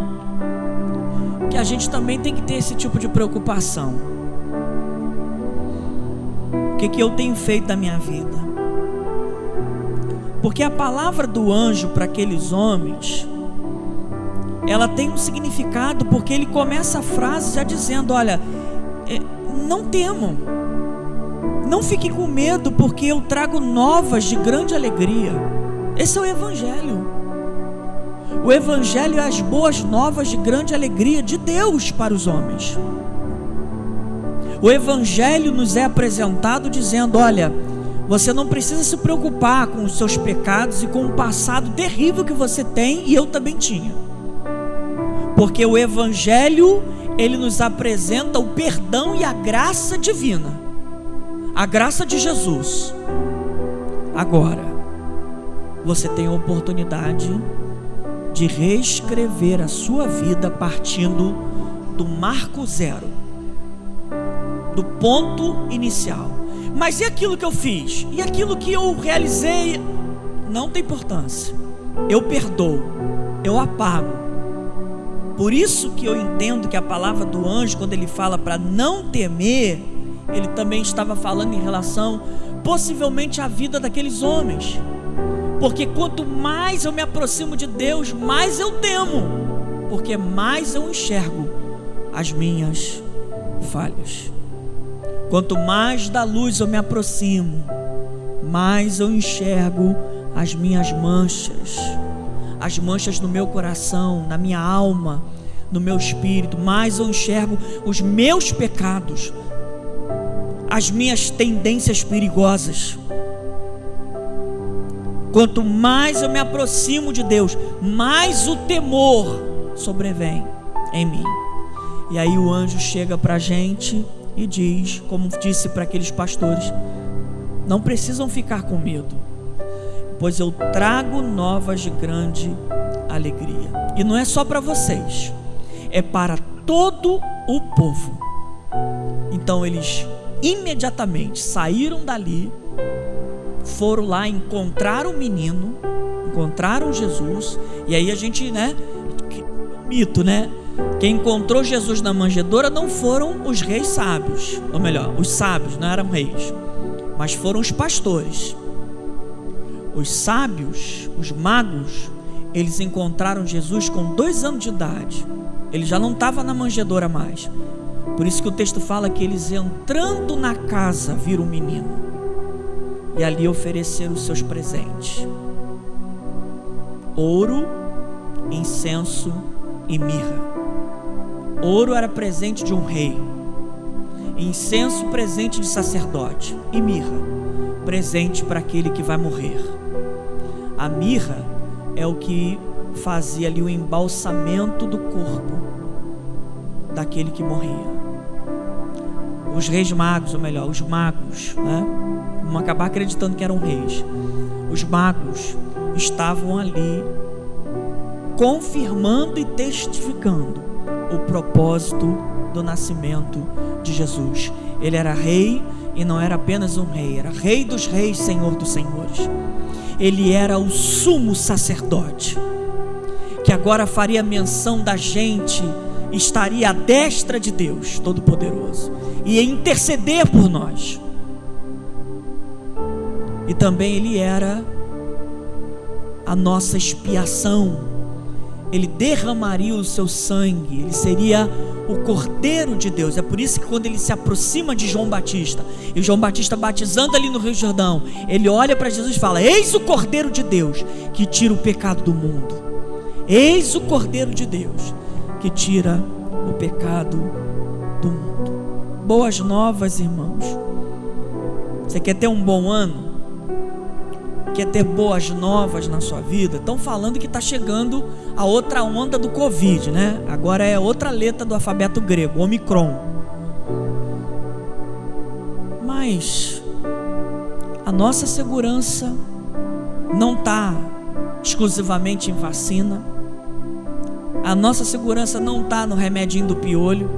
que a gente também tem que ter esse tipo de preocupação. O que eu tenho feito da minha vida? Porque a palavra do anjo para aqueles homens, ela tem um significado, porque ele começa a frase já dizendo: olha, não temam, não fiquem com medo, porque eu trago novas de grande alegria. Esse é o Evangelho. O Evangelho é as boas novas de grande alegria de Deus para os homens. O Evangelho nos é apresentado dizendo: olha, você não precisa se preocupar com os seus pecados e com o passado terrível que você tem e eu também tinha. Porque o Evangelho, ele nos apresenta o perdão e a graça divina, a graça de Jesus. Agora, você tem a oportunidade de reescrever a sua vida partindo do marco zero, do ponto inicial. Mas e aquilo que eu fiz? E aquilo que eu realizei? Não tem importância. Eu perdoo, eu apago. Por isso que eu entendo que a palavra do anjo, quando ele fala para não temer, ele também estava falando em relação possivelmente à vida daqueles homens. Porque quanto mais eu me aproximo de Deus, mais eu temo, porque mais eu enxergo as minhas falhas. Quanto mais da luz eu me aproximo, mais eu enxergo as minhas manchas, as manchas no meu coração, na minha alma, no meu espírito. Mais eu enxergo os meus pecados, as minhas tendências perigosas. Quanto mais eu me aproximo de Deus, mais o temor sobrevém em mim. E aí o anjo chega para a gente e diz, como disse para aqueles pastores: não precisam ficar com medo, pois eu trago novas de grande alegria. E não é só para vocês, é para todo o povo. Então eles imediatamente saíram dali, foram lá, encontraram o menino, encontraram Jesus. E aí a gente, mito, quem encontrou Jesus na manjedoura não foram os reis sábios, ou melhor, os sábios não eram reis, mas foram os pastores. Os sábios, os magos, eles encontraram Jesus com 2 anos de idade. Ele já não estava na manjedoura mais. Por isso que o texto fala que eles, entrando na casa, viram o menino e ali ofereceram os seus presentes: ouro, incenso e mirra. Ouro era presente de um rei, incenso presente de sacerdote, e mirra presente para aquele que vai morrer. A mirra é o que fazia ali o embalsamento do corpo daquele que morria. Os reis magos, ou melhor, os magos, vamos acabar acreditando que eram reis. Os magos estavam ali confirmando e testificando o propósito do nascimento de Jesus. Ele era rei, e não era apenas um rei, era rei dos reis, senhor dos senhores. Ele era o sumo sacerdote, que agora faria menção da gente, estaria à destra de Deus Todo-Poderoso, e ia interceder por nós. E também ele era a nossa expiação. Ele derramaria o seu sangue, ele seria o Cordeiro de Deus. É por isso que quando ele se aproxima de João Batista, e João Batista batizando ali no Rio Jordão, ele olha para Jesus e fala: eis o Cordeiro de Deus que tira o pecado do mundo. Eis o Cordeiro de Deus que tira o pecado do mundo. Boas novas, irmãos. Você quer ter um bom ano? Quer ter boas novas na sua vida? Estão falando que está chegando a outra onda do Covid, Agora é outra letra do alfabeto grego, Omicron. Mas a nossa segurança não está exclusivamente em vacina. A nossa segurança não está no remedinho do piolho.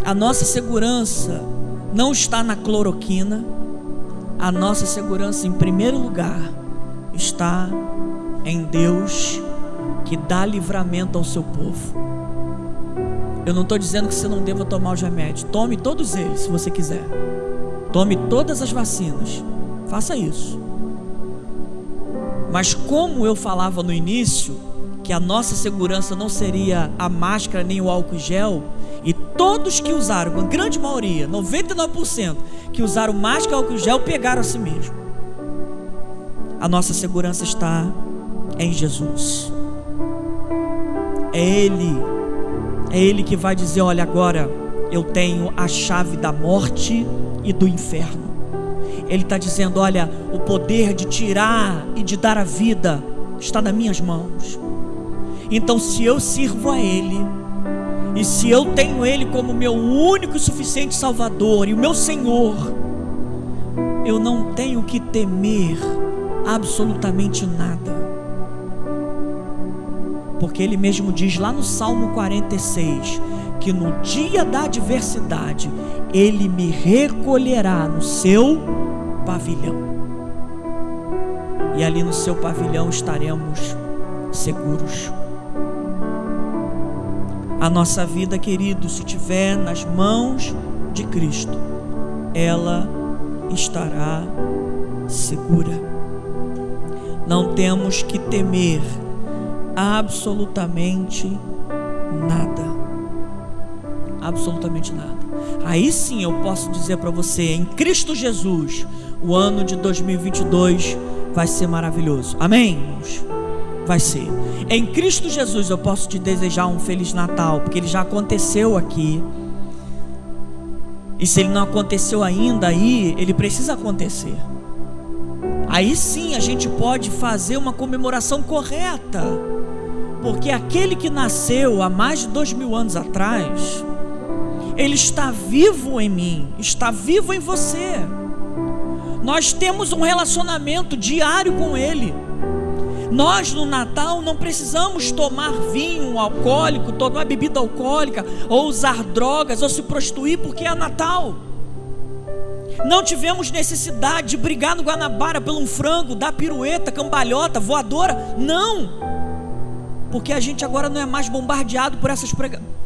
A nossa segurança não está na cloroquina. A nossa segurança, em primeiro lugar, está em Deus, que dá livramento ao seu povo. Eu não estou dizendo que você não deva tomar os remédios. Tome todos eles, se você quiser. Tome todas as vacinas. Faça isso. Mas como eu falava no início, que a nossa segurança não seria a máscara nem o álcool gel, e todos que usaram, a grande maioria, 99%, que usaram máscara e álcool gel, pegaram a si mesmo. A nossa segurança está em Jesus. É Ele que vai dizer: olha, agora eu tenho a chave da morte e do inferno. Ele está dizendo: olha, o poder de tirar e de dar a vida está nas minhas mãos. Então, se eu sirvo a Ele, e se eu tenho Ele como meu único e suficiente Salvador e o meu Senhor, eu não tenho que temer absolutamente nada. Porque Ele mesmo diz lá no Salmo 46, que no dia da adversidade Ele me recolherá no seu pavilhão, e ali no seu pavilhão estaremos seguros. A nossa vida, querido, se estiver nas mãos de Cristo, ela estará segura. Não temos que temer absolutamente nada. Absolutamente nada. Aí sim eu posso dizer para você, em Cristo Jesus, o ano de 2022 vai ser maravilhoso. Amém, irmãos? Vai ser. Em Cristo Jesus eu posso te desejar um Feliz Natal, porque ele já aconteceu aqui. E se ele não aconteceu ainda aí, ele precisa acontecer. Aí sim a gente pode fazer uma comemoração correta, porque aquele que nasceu há mais de 2000 anos atrás, ele está vivo em mim, está vivo em você. Nós temos um relacionamento diário com ele. Nós no Natal não precisamos tomar vinho alcoólico, tomar bebida alcoólica, ou usar drogas, ou se prostituir, porque é Natal. Não tivemos necessidade de brigar no Guanabara por um frango, dar pirueta, cambalhota, voadora. Não, porque a gente agora não é mais bombardeado por essas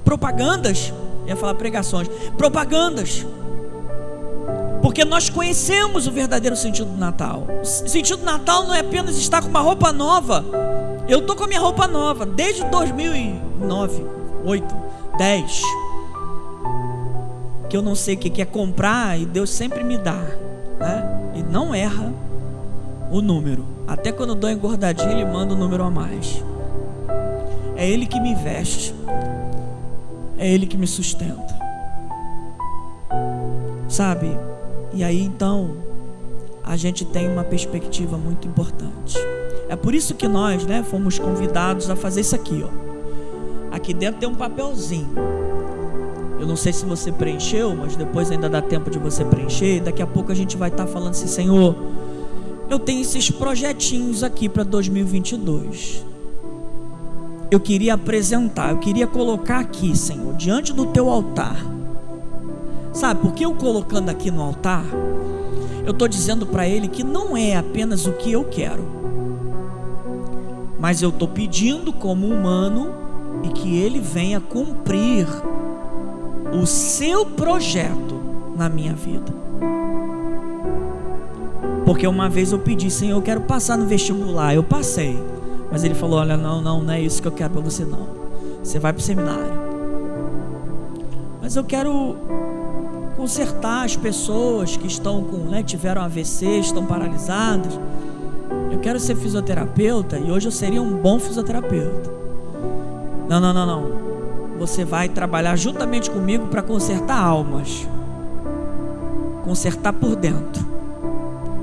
propagandas. Eu ia falar pregações, propagandas. Porque nós conhecemos o verdadeiro sentido do Natal. O sentido do Natal não é apenas estar com uma roupa nova. Eu estou com a minha roupa nova desde 2009, 8, 10. Que eu não sei o que é comprar, e Deus sempre me dá, né? E não erra o número. Até quando eu dou engordadinha, Ele manda um número a mais. É Ele que me veste, é Ele que me sustenta, sabe? E aí então a gente tem uma perspectiva muito importante. É por isso que nós, né, fomos convidados a fazer isso aqui, ó. Aqui dentro tem um papelzinho. Eu não sei se você preencheu, mas depois ainda dá tempo de você preencher. Daqui a pouco a gente vai estar falando assim: Senhor, eu tenho esses projetinhos aqui para 2022. Eu queria apresentar, eu queria colocar aqui, Senhor, diante do teu altar. Sabe, porque eu colocando aqui no altar, eu estou dizendo para Ele que não é apenas o que eu quero, mas eu estou pedindo como humano, e que Ele venha cumprir o seu projeto na minha vida. Porque uma vez eu pedi: Senhor, eu quero passar no vestibular. Eu passei, mas Ele falou: olha, não é isso que eu quero para você, não. Você vai para o seminário. Mas eu quero consertar as pessoas que estão com, né, tiveram AVC, estão paralisadas. Eu quero ser fisioterapeuta, e hoje eu seria um bom fisioterapeuta. Não. Você vai trabalhar juntamente comigo para consertar almas, consertar por dentro.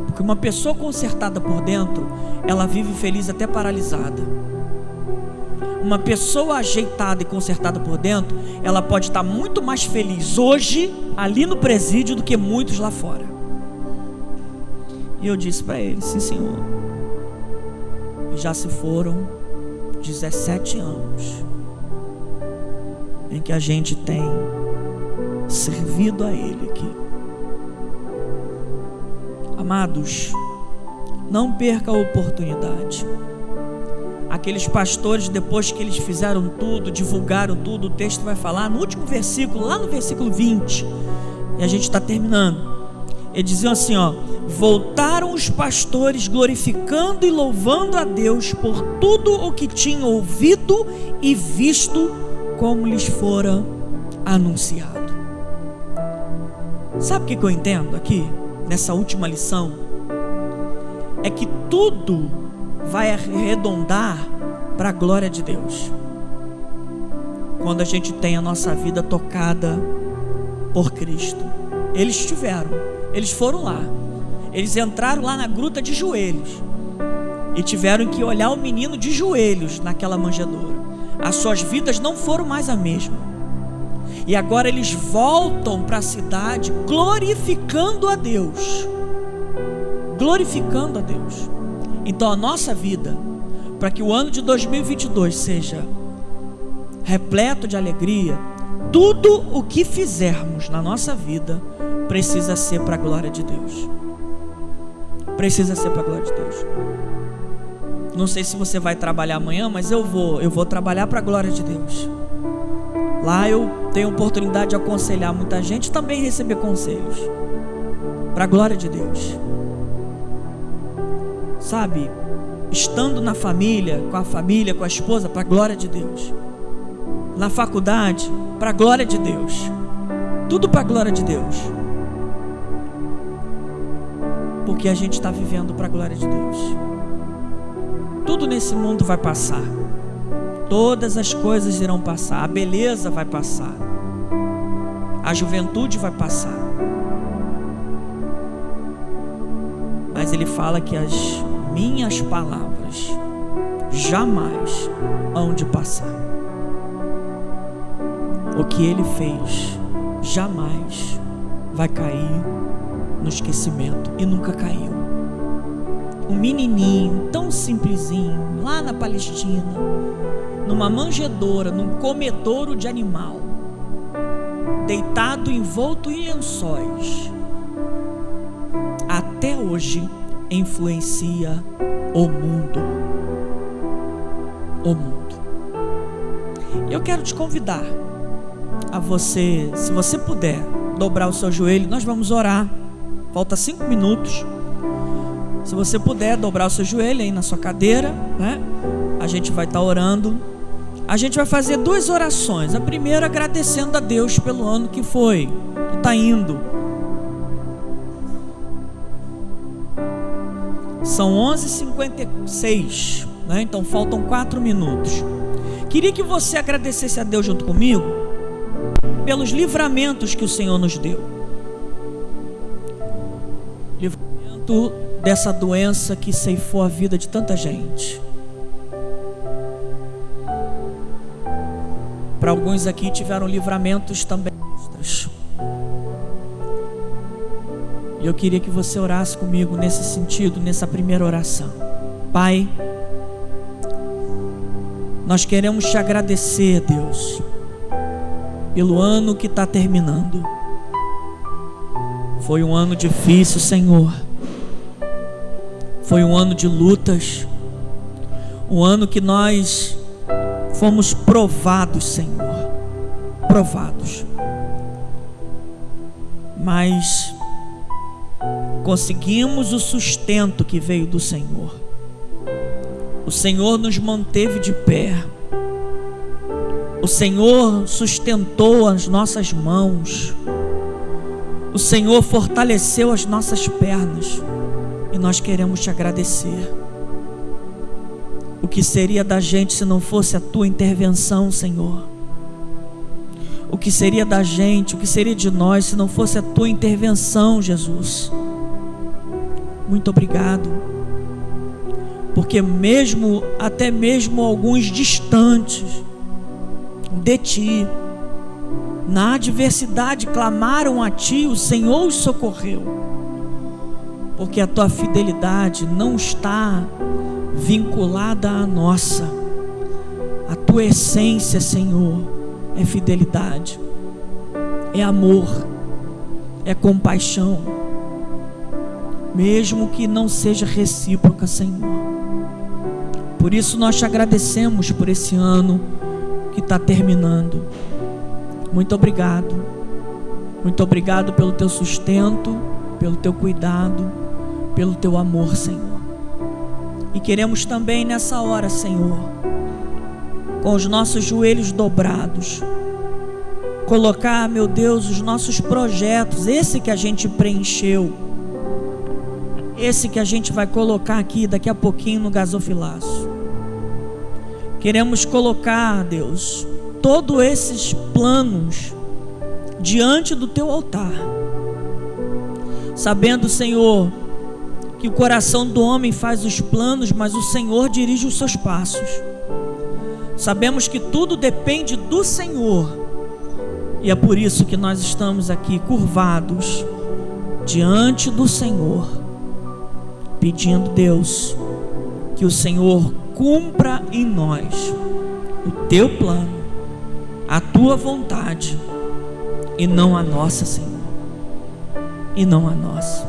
Porque uma pessoa consertada por dentro, ela vive feliz até paralisada. Uma pessoa ajeitada e consertada por dentro, ela pode estar muito mais feliz hoje ali no presídio do que muitos lá fora. E eu disse para ele: sim, Senhor. Já se foram 17 anos em que a gente tem servido a Ele aqui. Amados, não perca a oportunidade. Aqueles pastores, depois que eles fizeram tudo, divulgaram tudo, o texto vai falar no último versículo, lá no versículo 20, e a gente está terminando. Eles diziam assim, ó: voltaram os pastores glorificando e louvando a Deus por tudo o que tinham ouvido e visto, como lhes fora anunciado. Sabe o que eu entendo aqui, nessa última lição? É que tudo vai arredondar para a glória de Deus, quando a gente tem a nossa vida tocada por Cristo. Eles foram lá, eles entraram lá na gruta de joelhos e tiveram que olhar o menino de joelhos naquela manjedoura. As suas vidas não foram mais a mesma, e agora eles voltam para a cidade glorificando a Deus, glorificando a Deus. Então a nossa vida, para que o ano de 2022 seja repleto de alegria, tudo o que fizermos na nossa vida precisa ser para a glória de Deus. Precisa ser para a glória de Deus. Não sei se você vai trabalhar amanhã, mas eu vou trabalhar para a glória de Deus. Lá eu tenho oportunidade de aconselhar muita gente, também receber conselhos para a glória de Deus. Sabe, estando na família, com a esposa, para a glória de Deus. Na faculdade, para a glória de Deus. Tudo para a glória de Deus. Porque a gente está vivendo para a glória de Deus. Tudo nesse mundo vai passar. Todas as coisas irão passar. A beleza vai passar. A juventude vai passar. Mas ele fala que as minhas palavras jamais hão de passar. O que ele fez jamais vai cair no esquecimento. E nunca caiu. Um menininho tão simplesinho, lá na Palestina, numa manjedoura, num comedouro de animal, deitado envolto em lençóis, até hoje influencia o mundo. O mundo. Eu quero te convidar a você, se você puder, dobrar o seu joelho. Nós vamos orar. Falta 5 minutos. Se você puder dobrar o seu joelho aí na sua cadeira, né? A gente vai estar orando. A gente vai fazer 2 orações. A primeira agradecendo a Deus pelo ano que foi, que está indo. São 11h56, né? Então faltam 4 minutos. Queria que você agradecesse a Deus junto comigo pelos livramentos que o Senhor nos deu. Livramento dessa doença que ceifou a vida de tanta gente. Para alguns aqui tiveram livramentos também extras. E eu queria que você orasse comigo nesse sentido, nessa primeira oração. Pai, nós queremos te agradecer, Deus, pelo ano que está terminando. Foi um ano difícil, Senhor. Foi um ano de lutas. Um ano que nós fomos provados, Senhor. Provados. Mas conseguimos o sustento que veio do Senhor. O Senhor nos manteve de pé. O Senhor sustentou as nossas mãos. O Senhor fortaleceu as nossas pernas. E nós queremos te agradecer. O que seria da gente se não fosse a tua intervenção, Senhor? O que seria da gente, o que seria de nós se não fosse a tua intervenção, Jesus? Muito obrigado. Porque até mesmo alguns distantes de ti, na adversidade clamaram a ti, o Senhor os socorreu. Porque a tua fidelidade não está vinculada à nossa. A tua essência, Senhor, é fidelidade, é amor, é compaixão, mesmo que não seja recíproca, Senhor. Por isso nós te agradecemos por esse ano que está terminando. Muito obrigado. Muito obrigado pelo teu sustento, pelo teu cuidado, pelo teu amor, Senhor. E queremos também nessa hora, Senhor, com os nossos joelhos dobrados, colocar, meu Deus, os nossos projetos, esse que a gente preencheu, esse que a gente vai colocar aqui daqui a pouquinho no gasofilaço. Queremos colocar, Deus, todos esses planos diante do teu altar, sabendo, Senhor, que o coração do homem faz os planos, mas o Senhor dirige os seus passos. Sabemos que tudo depende do Senhor, e é por isso que nós estamos aqui curvados diante do Senhor, pedindo, Deus, que o Senhor cumpra em nós o teu plano, a tua vontade e não a nossa, Senhor, e não a nossa.